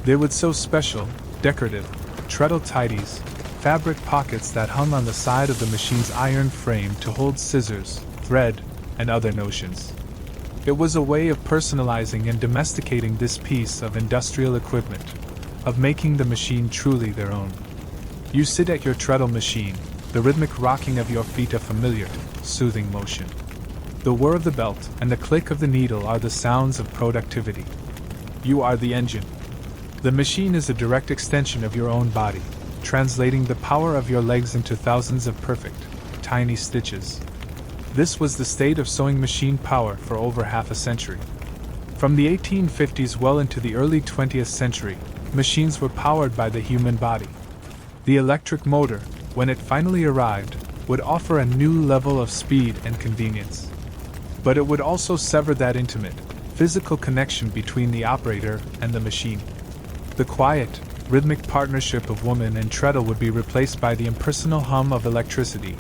They would sew special, decorative, treadle tidies, fabric pockets that hung on the side of the machine's iron frame to hold scissors, thread, and other notions. It was a way of personalizing and domesticating this piece of industrial equipment, of making the machine truly their own. You sit at your treadle machine, the rhythmic rocking of your feet a familiar, soothing motion. The whir of the belt and the click of the needle are the sounds of productivity. You are the engine. The machine is a direct extension of your own body, translating the power of your legs into thousands of perfect, tiny stitches. This was the state of sewing machine power for over half a century. From the 1850s well into the early 20th century, machines were powered by the human body. The electric motor, when it finally arrived, would offer a new level of speed and convenience. But it would also sever that intimate, physical connection between the operator and the machine. The quiet, rhythmic partnership of woman and treadle would be replaced by the impersonal hum of electricity,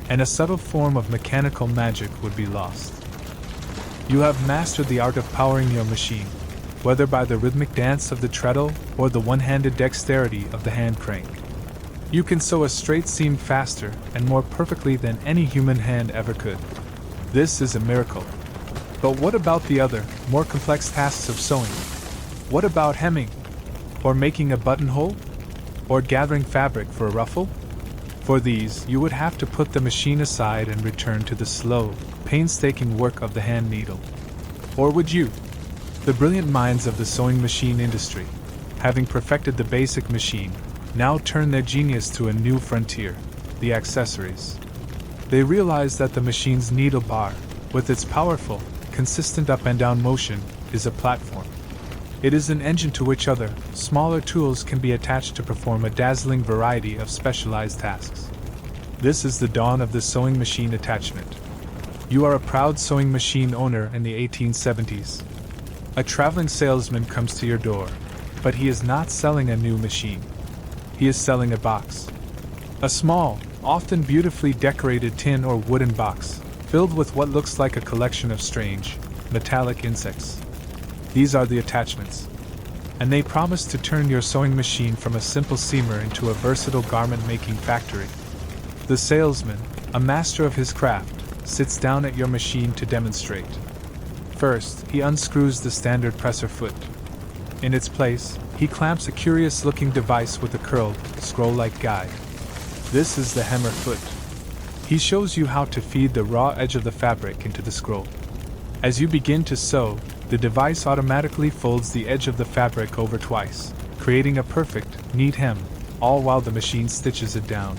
and a subtle form of mechanical magic would be lost. You have mastered the art of powering your machine, whether by the rhythmic dance of the treadle or the one-handed dexterity of the hand crank. You can sew a straight seam faster and more perfectly than any human hand ever could. This is a miracle. But what about the other, more complex tasks of sewing? What about hemming? Or making a buttonhole? Or gathering fabric for a ruffle? For these, you would have to put the machine aside and return to the slow, painstaking work of the hand needle. Or would you? The brilliant minds of the sewing machine industry, having perfected the basic machine, now turn their genius to a new frontier, the accessories. They realize that the machine's needle bar, with its powerful, consistent up and down motion, is a platform. It is an engine to which other, smaller tools can be attached to perform a dazzling variety of specialized tasks. This is the dawn of the sewing machine attachment. You are a proud sewing machine owner in the 1870s. A traveling salesman comes to your door, but he is not selling a new machine. He is selling a box. A small, often beautifully decorated tin or wooden box, filled with what looks like a collection of strange, metallic insects. These are the attachments, and they promise to turn your sewing machine from a simple seamer into a versatile garment-making factory. The salesman, a master of his craft, sits down at your machine to demonstrate. First, he unscrews the standard presser foot. In its place, he clamps a curious-looking device with a curled, scroll-like guide. This is the hammer foot. He shows you how to feed the raw edge of the fabric into the scroll. As you begin to sew, the device automatically folds the edge of the fabric over twice, creating a perfect, neat hem, all while the machine stitches it down.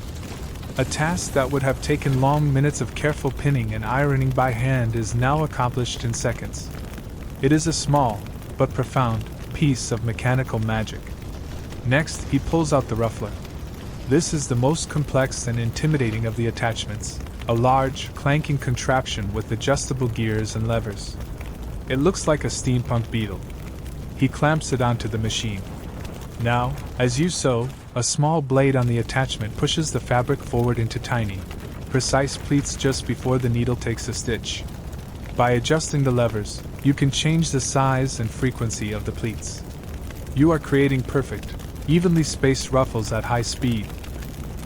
A task that would have taken long minutes of careful pinning and ironing by hand is now accomplished in seconds. It is a small, but profound, piece of mechanical magic. Next, he pulls out the ruffler. This is the most complex and intimidating of the attachments, a large, clanking contraption with adjustable gears and levers. It looks like a steampunk beetle. He clamps it onto the machine. Now, as you sew, a small blade on the attachment pushes the fabric forward into tiny, precise pleats just before the needle takes a stitch. By adjusting the levers, you can change the size and frequency of the pleats. You are creating perfect, evenly spaced ruffles at high speed.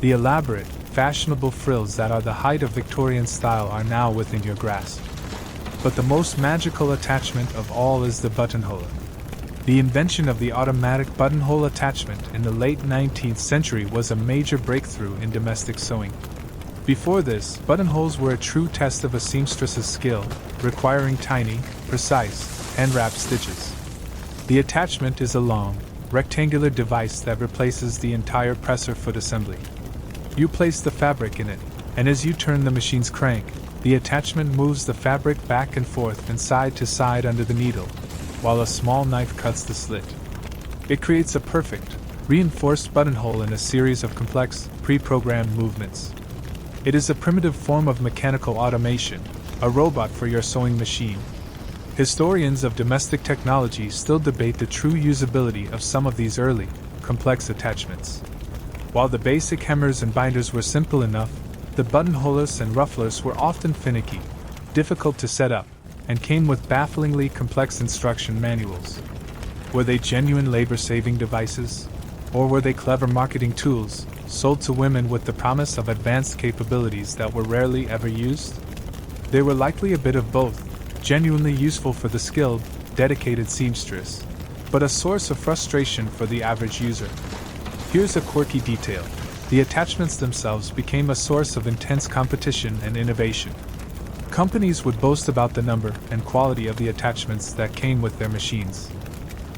The elaborate, fashionable frills that are the height of Victorian style are now within your grasp. But the most magical attachment of all is the buttonhole. The invention of the automatic buttonhole attachment in the late 19th century was a major breakthrough in domestic sewing. Before this, buttonholes were a true test of a seamstress's skill, requiring tiny, precise, hand-wrapped stitches. The attachment is a long, rectangular device that replaces the entire presser foot assembly. You place the fabric in it, and as you turn the machine's crank, the attachment moves the fabric back and forth and side to side under the needle, while a small knife cuts the slit. It creates a perfect, reinforced buttonhole in a series of complex, pre-programmed movements. It is a primitive form of mechanical automation, a robot for your sewing machine. Historians of domestic technology still debate the true usability of some of these early, complex attachments. While the basic hemmers and binders were simple enough, the buttonholes and rufflers were often finicky, difficult to set up, and came with bafflingly complex instruction manuals. Were they genuine labor-saving devices? Or were they clever marketing tools, sold to women with the promise of advanced capabilities that were rarely ever used? They were likely a bit of both, genuinely useful for the skilled, dedicated seamstress, but a source of frustration for the average user. Here's a quirky detail. The attachments themselves became a source of intense competition and innovation. Companies would boast about the number and quality of the attachments that came with their machines.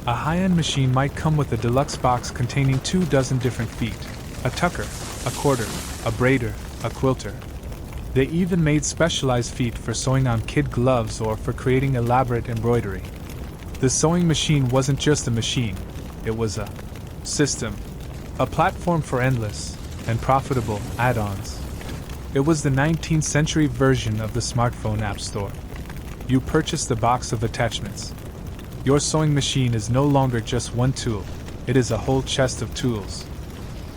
A high-end machine might come with a deluxe box containing 24 different feet, a tucker, a quarter, a braider, a quilter. They even made specialized feet for sewing on kid gloves or for creating elaborate embroidery. The sewing machine wasn't just a machine, it was a system, a platform for endless and profitable add-ons. It was the 19th century version of the smartphone app store. You purchased a box of attachments. Your sewing machine is no longer just one tool, it is a whole chest of tools.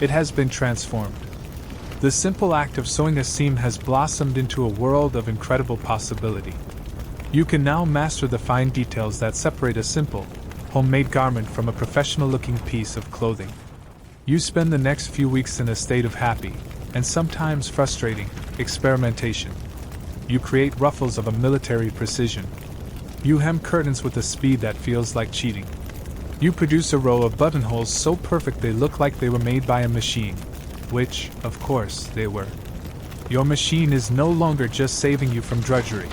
It has been transformed. The simple act of sewing a seam has blossomed into a world of incredible possibility. You can now master the fine details that separate a simple, homemade garment from a professional-looking piece of clothing. You spend the next few weeks in a state of happy, and sometimes frustrating, experimentation. You create ruffles of a military precision. You hem curtains with a speed that feels like cheating. You produce a row of buttonholes so perfect they look like they were made by a machine, which, of course, they were. Your machine is no longer just saving you from drudgery,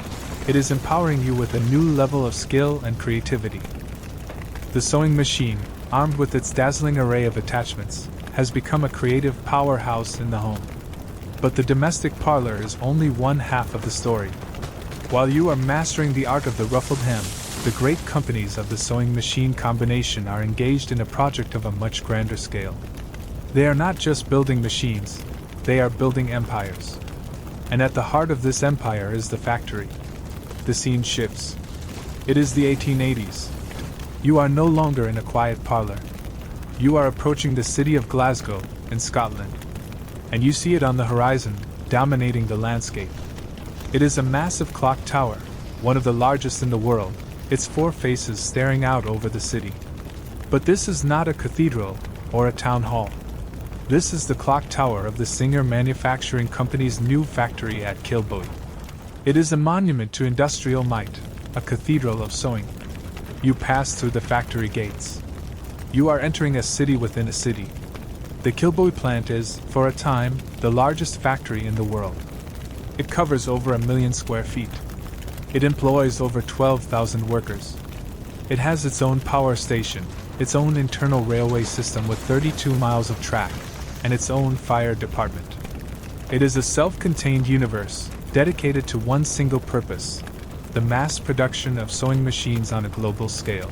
it is empowering you with a new level of skill and creativity. The sewing machine, armed with its dazzling array of attachments, has become a creative powerhouse in the home. But the domestic parlor is only one half of the story. While you are mastering the art of the ruffled hem, the great companies of the sewing machine combination are engaged in a project of a much grander scale. They are not just building machines, they are building empires. And at the heart of this empire is the factory. The scene shifts. It is the 1880s. You are no longer in a quiet parlor. You are approaching the city of Glasgow, in Scotland. And you see it on the horizon, dominating the landscape. It is a massive clock tower, one of the largest in the world, its four faces staring out over the city. But this is not a cathedral or a town hall. This is the clock tower of the Singer Manufacturing Company's new factory at Kilbowie. It is a monument to industrial might, a cathedral of sewing. You pass through the factory gates. You are entering a city within a city. The Kilbowie plant is, for a time, the largest factory in the world. It covers over 1 million square feet. It employs over 12,000 workers. It has its own power station, its own internal railway system with 32 miles of track, and its own fire department. It is a self-contained universe, dedicated to one single purpose: the mass production of sewing machines on a global scale.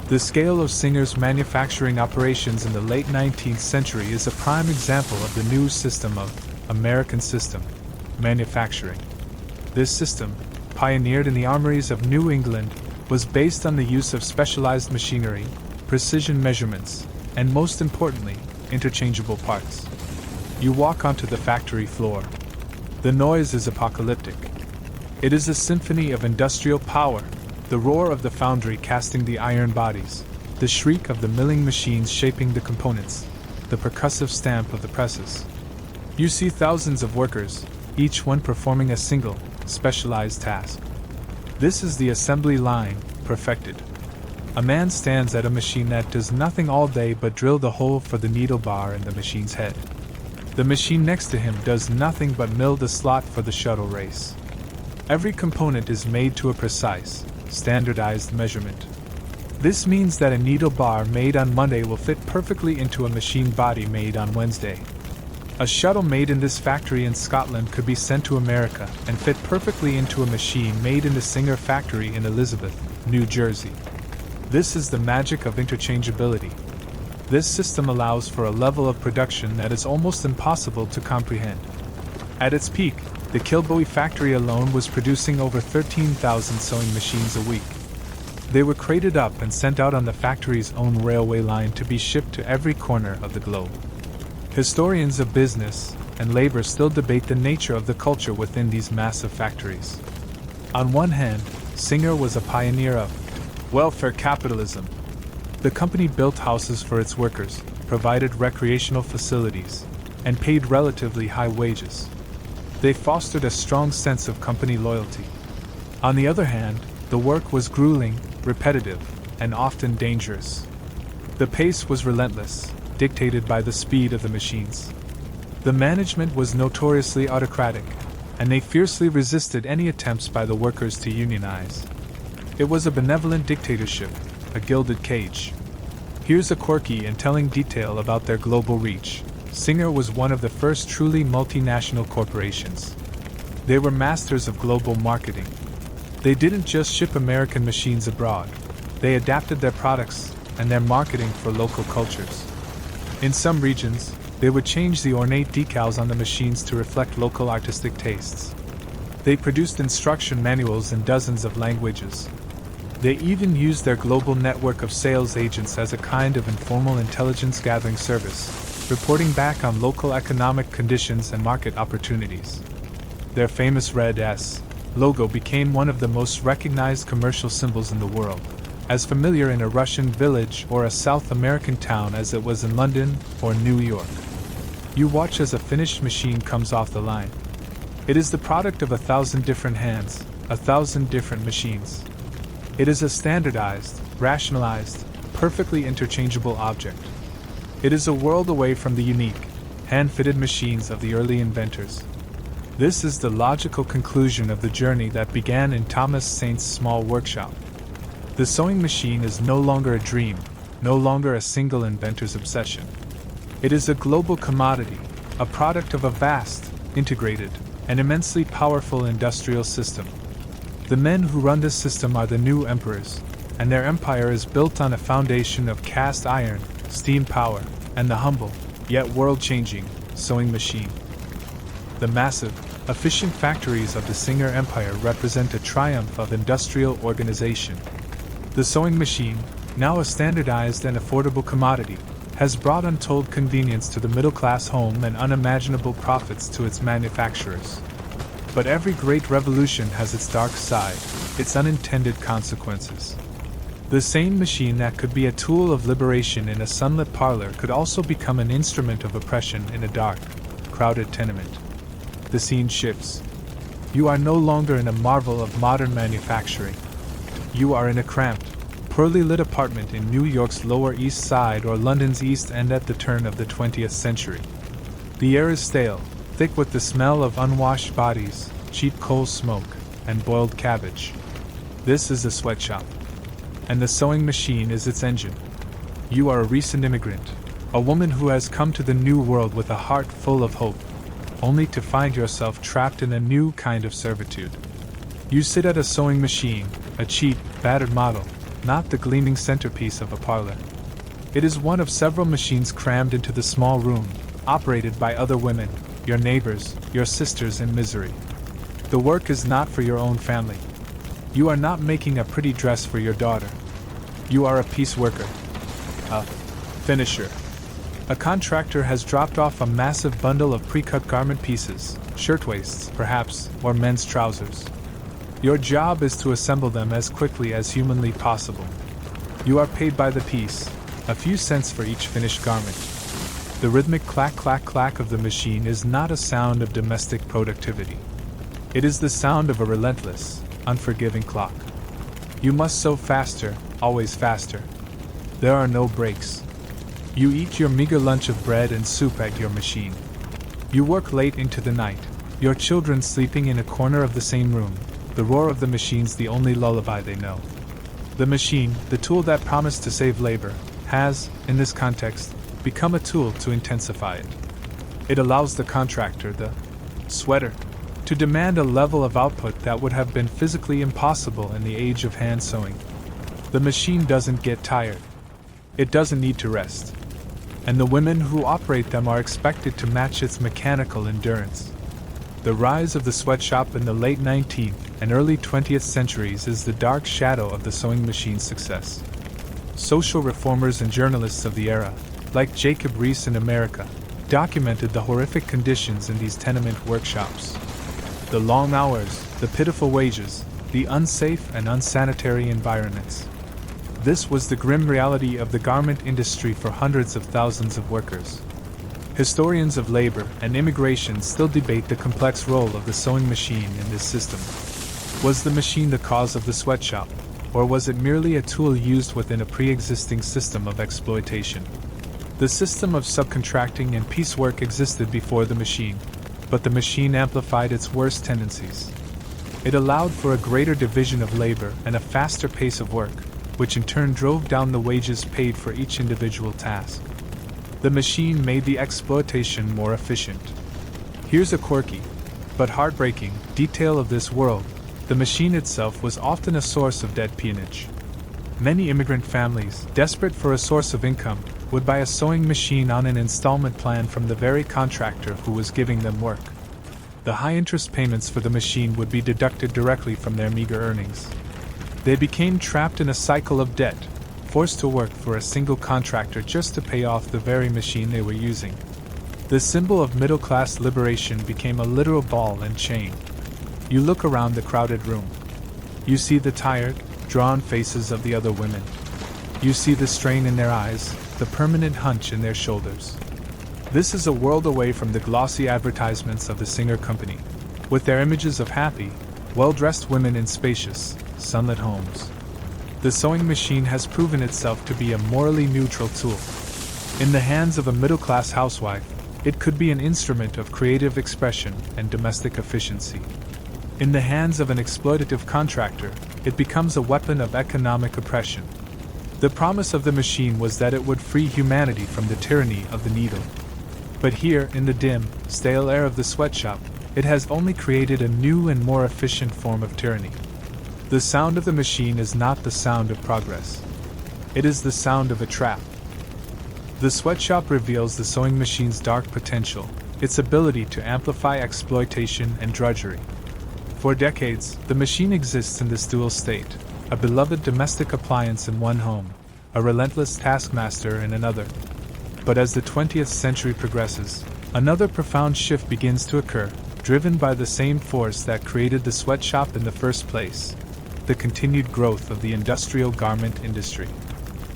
The scale of Singer's manufacturing operations in the late 19th century is a prime example of the new system of American system manufacturing. This system, pioneered in the armories of New England, was based on the use of specialized machinery, precision measurements, and most importantly, interchangeable parts. You walk onto the factory floor. The noise is apocalyptic. It is a symphony of industrial power, the roar of the foundry casting the iron bodies, the shriek of the milling machines shaping the components, the percussive stamp of the presses. You see thousands of workers, each one performing a single, specialized task. This is the assembly line, perfected. A man stands at a machine that does nothing all day but drill the hole for the needle bar in the machine's head. The machine next to him does nothing but mill the slot for the shuttle race. Every component is made to a precise, standardized measurement. This means that a needle bar made on Monday will fit perfectly into a machine body made on Wednesday. A shuttle made in this factory in Scotland could be sent to America and fit perfectly into a machine made in the Singer factory in Elizabeth, New Jersey. This is the magic of interchangeability. This system allows for a level of production that is almost impossible to comprehend. At its peak, the Kilbowie factory alone was producing over 13,000 sewing machines a week. They were crated up and sent out on the factory's own railway line to be shipped to every corner of the globe. Historians of business and labor still debate the nature of the culture within these massive factories. On one hand, Singer was a pioneer of welfare capitalism. The company built houses for its workers, provided recreational facilities, and paid relatively high wages. They fostered a strong sense of company loyalty. On the other hand, the work was grueling, repetitive, and often dangerous. The pace was relentless, dictated by the speed of the machines. The management was notoriously autocratic, and they fiercely resisted any attempts by the workers to unionize. It was a benevolent dictatorship, a gilded cage. Here's a quirky and telling detail about their global reach. Singer was one of the first truly multinational corporations. They were masters of global marketing. They didn't just ship American machines abroad, they adapted their products and their marketing for local cultures. In some regions, they would change the ornate decals on the machines to reflect local artistic tastes. They produced instruction manuals in dozens of languages. They even used their global network of sales agents as a kind of informal intelligence gathering service, reporting back on local economic conditions and market opportunities. Their famous red S logo became one of the most recognized commercial symbols in the world, as familiar in a Russian village or a South American town as it was in London or New York. You watch as a finished machine comes off the line. It is the product of 1,000 different hands, 1,000 different machines. It is a standardized, rationalized, perfectly interchangeable object. It is a world away from the unique, hand-fitted machines of the early inventors. This is the logical conclusion of the journey that began in Thomas Saint's small workshop. The sewing machine is no longer a dream, no longer a single inventor's obsession. It is a global commodity, a product of a vast, integrated, and immensely powerful industrial system. The men who run this system are the new emperors, and their empire is built on a foundation of cast iron, steam power, and the humble, yet world-changing, sewing machine. The massive, efficient factories of the Singer Empire represent a triumph of industrial organization. The sewing machine, now a standardized and affordable commodity, has brought untold convenience to the middle-class home and unimaginable profits to its manufacturers. But every great revolution has its dark side, its unintended consequences. The same machine that could be a tool of liberation in a sunlit parlor could also become an instrument of oppression in a dark, crowded tenement. The scene shifts. You are no longer in a marvel of modern manufacturing. You are in a cramped, poorly lit apartment in New York's Lower East Side or London's East End at the turn of the 20th century. The air is stale, thick with the smell of unwashed bodies, cheap coal smoke, and boiled cabbage. This is a sweatshop. And the sewing machine is its engine. You are a recent immigrant, a woman who has come to the new world with a heart full of hope, only to find yourself trapped in a new kind of servitude. You sit at a sewing machine, a cheap, battered model, not the gleaming centerpiece of a parlor. It is one of several machines crammed into the small room, operated by other women, your neighbors, your sisters in misery. The work is not for your own family. You are not making a pretty dress for your daughter. You are a piece worker. A finisher. A contractor has dropped off a massive bundle of pre-cut garment pieces, shirtwaists, perhaps, or men's trousers. Your job is to assemble them as quickly as humanly possible. You are paid by the piece, a few cents for each finished garment. The rhythmic clack-clack-clack of the machine is not a sound of domestic productivity. It is the sound of a relentless, unforgiving clock. You must sew faster, always faster. There are no breaks. You eat your meager lunch of bread and soup at your machine. You work late into the night, your children sleeping in a corner of the same room, the roar of the machines the only lullaby they know. The machine, the tool that promised to save labor, has, in this context, become a tool to intensify it. It allows the contractor, the sweater, to demand a level of output that would have been physically impossible in the age of hand sewing. The machine doesn't get tired. It doesn't need to rest. And the women who operate them are expected to match its mechanical endurance. The rise of the sweatshop in the late 19th and early 20th centuries is the dark shadow of the sewing machine's success. Social reformers and journalists of the era, like Jacob Riis in America, documented the horrific conditions in these tenement workshops. The long hours, the pitiful wages, the unsafe and unsanitary environments. This was the grim reality of the garment industry for hundreds of thousands of workers. Historians of labor and immigration still debate the complex role of the sewing machine in this system. Was the machine the cause of the sweatshop, or was it merely a tool used within a pre-existing system of exploitation? The system of subcontracting and piecework existed before the machine, but the machine amplified its worst tendencies. It allowed for a greater division of labor and a faster pace of work, which in turn drove down the wages paid for each individual task. The machine made the exploitation more efficient. Here's a quirky, but heartbreaking detail of this world, the machine itself was often a source of dead peonage. Many immigrant families, desperate for a source of income, would buy a sewing machine on an installment plan from the very contractor who was giving them work. The high interest payments for the machine would be deducted directly from their meager earnings. They became trapped in a cycle of debt, forced to work for a single contractor just to pay off the very machine they were using. The symbol of middle-class liberation became a literal ball and chain. You look around the crowded room. You see the tired, drawn faces of the other women. You see the strain in their eyes, the permanent hunch in their shoulders. This is a world away from the glossy advertisements of the Singer Company, with their images of happy, well-dressed women in spacious, sunlit homes. The sewing machine has proven itself to be a morally neutral tool. In the hands of a middle-class housewife, it could be an instrument of creative expression and domestic efficiency. In the hands of an exploitative contractor, it becomes a weapon of economic oppression. The promise of the machine was that it would free humanity from the tyranny of the needle. But here, in the dim, stale air of the sweatshop, it has only created a new and more efficient form of tyranny. The sound of the machine is not the sound of progress. It is the sound of a trap. The sweatshop reveals the sewing machine's dark potential, its ability to amplify exploitation and drudgery. For decades, the machine exists in this dual state, a beloved domestic appliance in one home, a relentless taskmaster in another. But as the 20th century progresses, another profound shift begins to occur, driven by the same force that created the sweatshop in the first place: the continued growth of the industrial garment industry.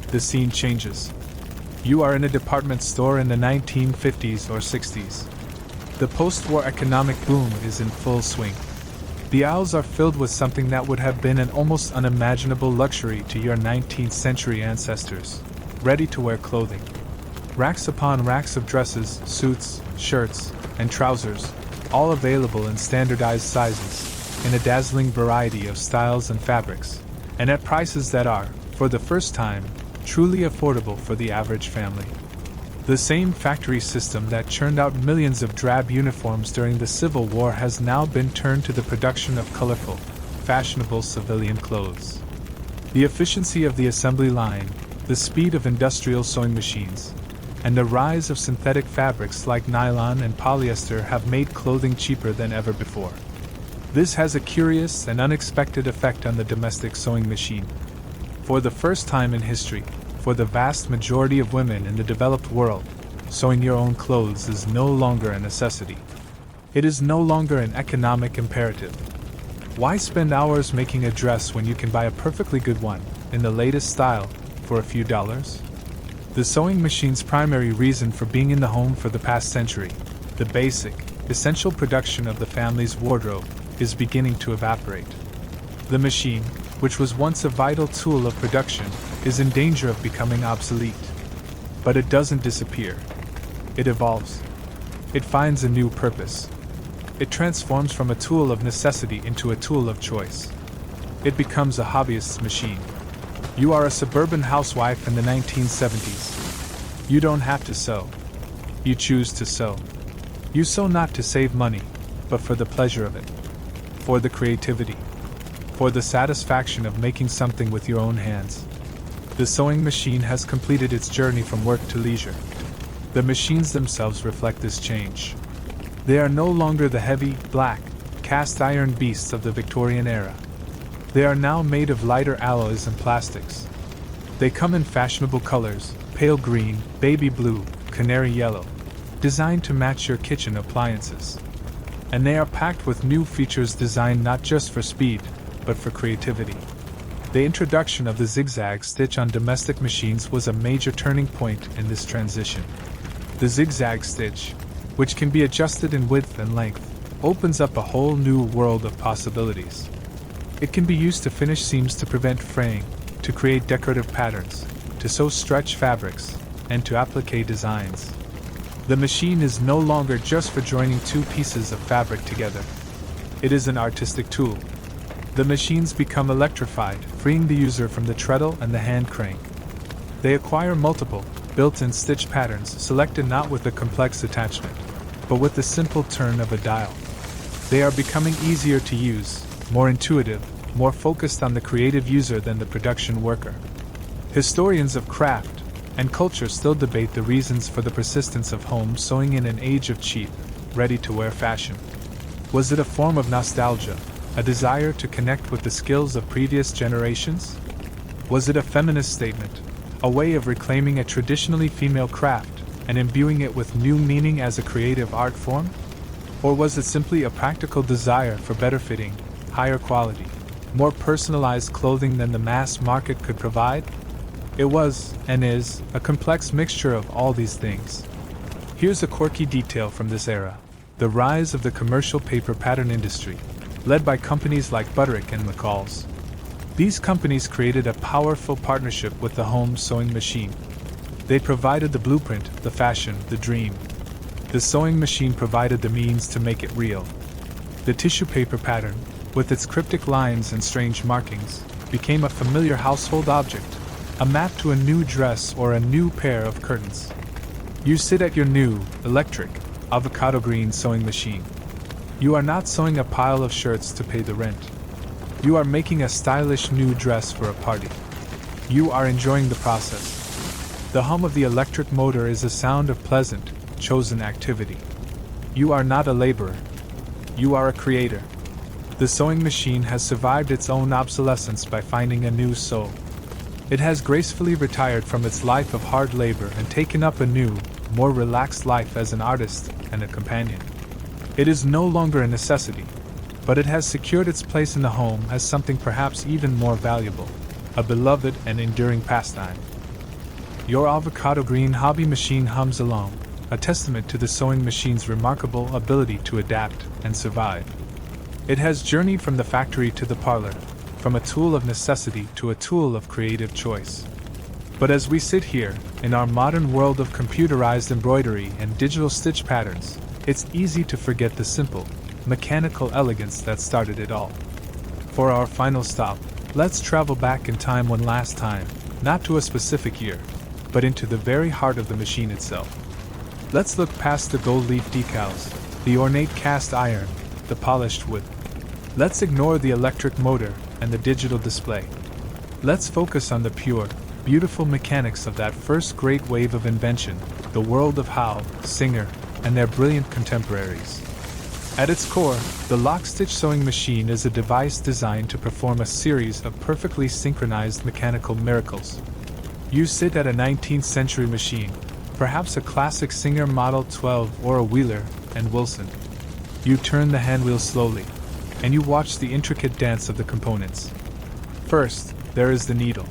The scene changes. You are in a department store in the 1950s or 60s. The post-war economic boom is in full swing. The aisles are filled with something that would have been an almost unimaginable luxury to your 19th century ancestors: ready-to-wear clothing. Racks upon racks of dresses, suits, shirts, and trousers, all available in standardized sizes, in a dazzling variety of styles and fabrics, and at prices that are, for the first time, truly affordable for the average family. The same factory system that churned out millions of drab uniforms during the Civil War has now been turned to the production of colorful, fashionable civilian clothes. The efficiency of the assembly line, the speed of industrial sewing machines, and the rise of synthetic fabrics like nylon and polyester have made clothing cheaper than ever before. This has a curious and unexpected effect on the domestic sewing machine. For the first time in history, for the vast majority of women in the developed world, sewing your own clothes is no longer a necessity. It is no longer an economic imperative. Why spend hours making a dress when you can buy a perfectly good one, in the latest style, for a few dollars? The sewing machine's primary reason for being in the home for the past century, the basic, essential production of the family's wardrobe, is beginning to evaporate. The machine, which was once a vital tool of production, is in danger of becoming obsolete. But it doesn't disappear. It evolves. It finds a new purpose. It transforms from a tool of necessity into a tool of choice. It becomes a hobbyist's machine. You are a suburban housewife in the 1970s. You don't have to sew. You choose to sew. You sew not to save money, but for the pleasure of it. For the creativity. For the satisfaction of making something with your own hands. The sewing machine has completed its journey from work to leisure. The machines themselves reflect this change. They are no longer the heavy, black, cast-iron beasts of the Victorian era. They are now made of lighter alloys and plastics. They come in fashionable colors: pale green, baby blue, canary yellow, designed to match your kitchen appliances. And they are packed with new features designed not just for speed, but for creativity. The introduction of the zigzag stitch on domestic machines was a major turning point in this transition. The zigzag stitch, which can be adjusted in width and length, opens up a whole new world of possibilities. It can be used to finish seams to prevent fraying, to create decorative patterns, to sew stretch fabrics, and to applique designs. The machine is no longer just for joining two pieces of fabric together. It is an artistic tool. The machines become electrified, freeing the user from the treadle and the hand crank. They acquire multiple, built-in stitch patterns selected not with a complex attachment, but with the simple turn of a dial. They are becoming easier to use, more intuitive, more focused on the creative user than the production worker. Historians of craft and culture still debate the reasons for the persistence of home sewing in an age of cheap, ready-to-wear fashion. Was it a form of nostalgia, a desire to connect with the skills of previous generations? Was it a feminist statement, a way of reclaiming a traditionally female craft and imbuing it with new meaning as a creative art form? Or was it simply a practical desire for better fitting, higher quality, more personalized clothing than the mass market could provide? It was, and is, a complex mixture of all these things. Here's a quirky detail from this era: the rise of the commercial paper pattern industry, led by companies like Butterick and McCall's. These companies created a powerful partnership with the home sewing machine. They provided the blueprint, the fashion, the dream. The sewing machine provided the means to make it real. The tissue paper pattern, with its cryptic lines and strange markings, became a familiar household object, a map to a new dress or a new pair of curtains. You sit at your new, electric, avocado green sewing machine. You are not sewing a pile of shirts to pay the rent. You are making a stylish new dress for a party. You are enjoying the process. The hum of the electric motor is a sound of pleasant, chosen activity. You are not a laborer. You are a creator. The sewing machine has survived its own obsolescence by finding a new soul. It has gracefully retired from its life of hard labor and taken up a new, more relaxed life as an artist and a companion. It is no longer a necessity, but it has secured its place in the home as something perhaps even more valuable, a beloved and enduring pastime. Your avocado green hobby machine hums along, a testament to the sewing machine's remarkable ability to adapt and survive. It has journeyed from the factory to the parlor, from a tool of necessity to a tool of creative choice. But as we sit here, in our modern world of computerized embroidery and digital stitch patterns, it's easy to forget the simple, mechanical elegance that started it all. For our final stop, let's travel back in time one last time, not to a specific year, but into the very heart of the machine itself. Let's look past the gold leaf decals, the ornate cast iron, the polished wood. Let's ignore the electric motor and the digital display. Let's focus on the pure, beautiful mechanics of that first great wave of invention, the world of Howe, Singer, and their brilliant contemporaries. At its core, the lock-stitch sewing machine is a device designed to perform a series of perfectly synchronized mechanical miracles. You sit at a 19th century machine, perhaps a classic Singer Model 12 or a Wheeler and Wilson. You turn the handwheel slowly, and you watch the intricate dance of the components. First, there is the needle.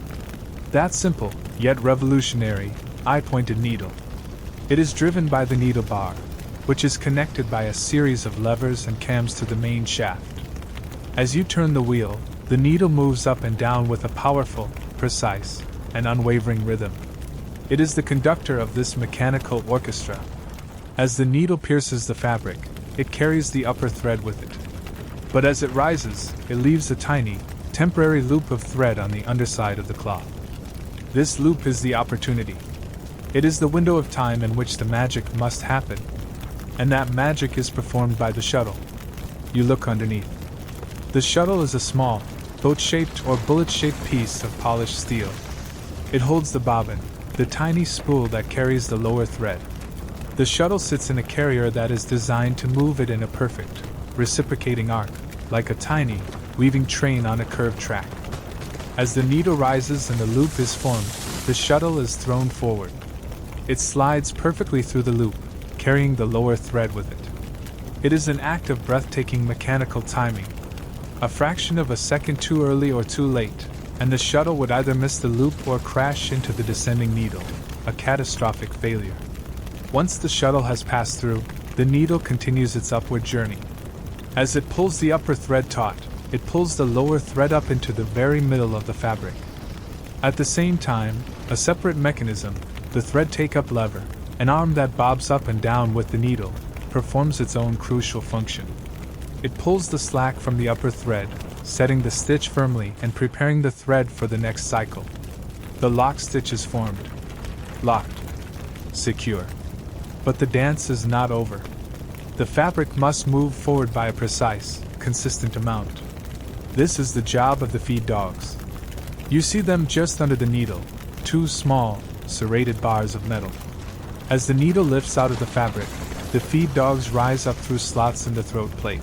That simple, yet revolutionary, eye-pointed needle. It is driven by the needle bar, which is connected by a series of levers and cams to the main shaft. As you turn the wheel, the needle moves up and down with a powerful, precise, and unwavering rhythm. It is the conductor of this mechanical orchestra. As the needle pierces the fabric, it carries the upper thread with it. But as it rises, it leaves a tiny, temporary loop of thread on the underside of the cloth. This loop is the opportunity. It is the window of time in which the magic must happen. And that magic is performed by the shuttle. You look underneath. The shuttle is a small, boat-shaped or bullet-shaped piece of polished steel. It holds the bobbin, the tiny spool that carries the lower thread. The shuttle sits in a carrier that is designed to move it in a perfect, reciprocating arc, like a tiny, weaving train on a curved track. As the needle rises and the loop is formed, the shuttle is thrown forward. It slides perfectly through the loop, carrying the lower thread with it. It is an act of breathtaking mechanical timing. A fraction of a second too early or too late, and the shuttle would either miss the loop or crash into the descending needle, a catastrophic failure. Once the shuttle has passed through, the needle continues its upward journey. As it pulls the upper thread taut, it pulls the lower thread up into the very middle of the fabric. At the same time, a separate mechanism, the thread take-up lever, an arm that bobs up and down with the needle, performs its own crucial function. It pulls the slack from the upper thread, setting the stitch firmly and preparing the thread for the next cycle. The lock stitch is formed. Locked. Secure. But the dance is not over. The fabric must move forward by a precise, consistent amount. This is the job of the feed dogs. You see them just under the needle, two small, serrated bars of metal. As the needle lifts out of the fabric, the feed dogs rise up through slots in the throat plate.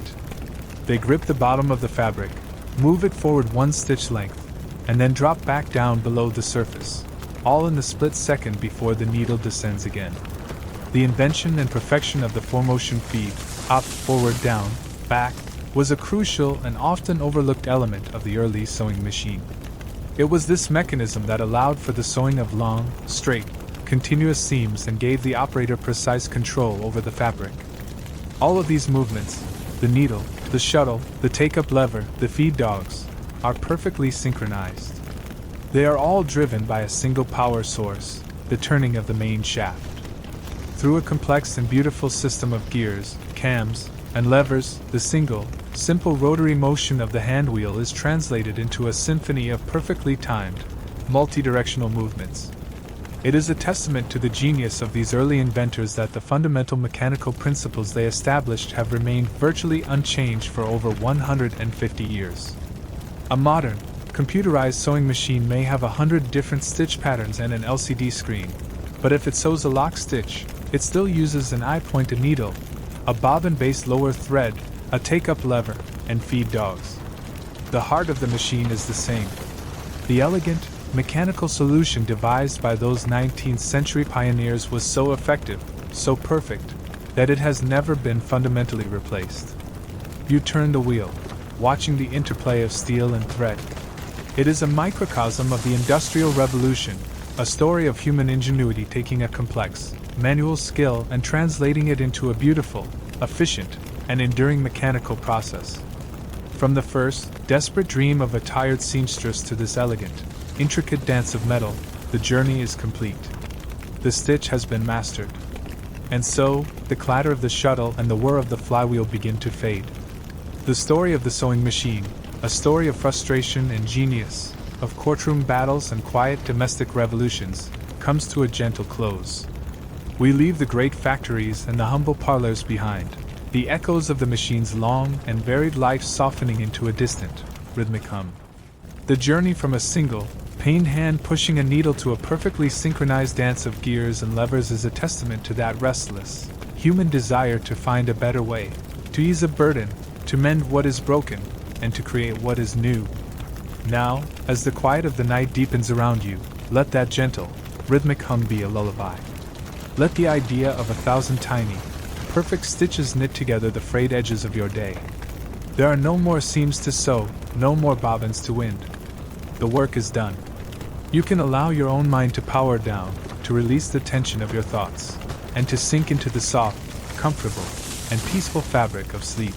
They grip the bottom of the fabric, move it forward 1 stitch length, and then drop back down below the surface, all in the split second before the needle descends again. The invention and perfection of the 4-motion feed, up, forward, down, back, was a crucial and often overlooked element of the early sewing machine. It was this mechanism that allowed for the sewing of long, straight, continuous seams and gave the operator precise control over the fabric. All of these movements, the needle, the shuttle, the take-up lever, the feed dogs, are perfectly synchronized. They are all driven by a single power source, the turning of the main shaft. Through a complex and beautiful system of gears, cams, and levers, the simple rotary motion of the handwheel is translated into a symphony of perfectly timed, multi-directional movements. It is a testament to the genius of these early inventors that the fundamental mechanical principles they established have remained virtually unchanged for over 150 years. A modern, computerized sewing machine may have 100 different stitch patterns and an LCD screen, but if it sews a lock stitch, it still uses an eye-pointed needle, a bobbin-based lower thread, a take-up lever, and feed dogs. The heart of the machine is the same. The elegant, mechanical solution devised by those 19th century pioneers was so effective, so perfect, that it has never been fundamentally replaced. You turn the wheel, watching the interplay of steel and thread. It is a microcosm of the Industrial Revolution, a story of human ingenuity taking a complex, manual skill and translating it into a beautiful, efficient, and enduring mechanical process. From the first, desperate dream of a tired seamstress to this elegant, intricate dance of metal, the journey is complete. The stitch has been mastered. And so, the clatter of the shuttle and the whir of the flywheel begin to fade. The story of the sewing machine, a story of frustration and genius, of courtroom battles and quiet domestic revolutions, comes to a gentle close. We leave the great factories and the humble parlors behind, the echoes of the machine's long and varied life softening into a distant, rhythmic hum. The journey from a single, pained hand pushing a needle to a perfectly synchronized dance of gears and levers is a testament to that restless, human desire to find a better way, to ease a burden, to mend what is broken, and to create what is new. Now, as the quiet of the night deepens around you, let that gentle, rhythmic hum be a lullaby. Let the idea of 1,000 tiny, perfect stitches knit together the frayed edges of your day. There are no more seams to sew, no more bobbins to wind. The work is done. You can allow your own mind to power down, to release the tension of your thoughts, and to sink into the soft, comfortable, and peaceful fabric of sleep.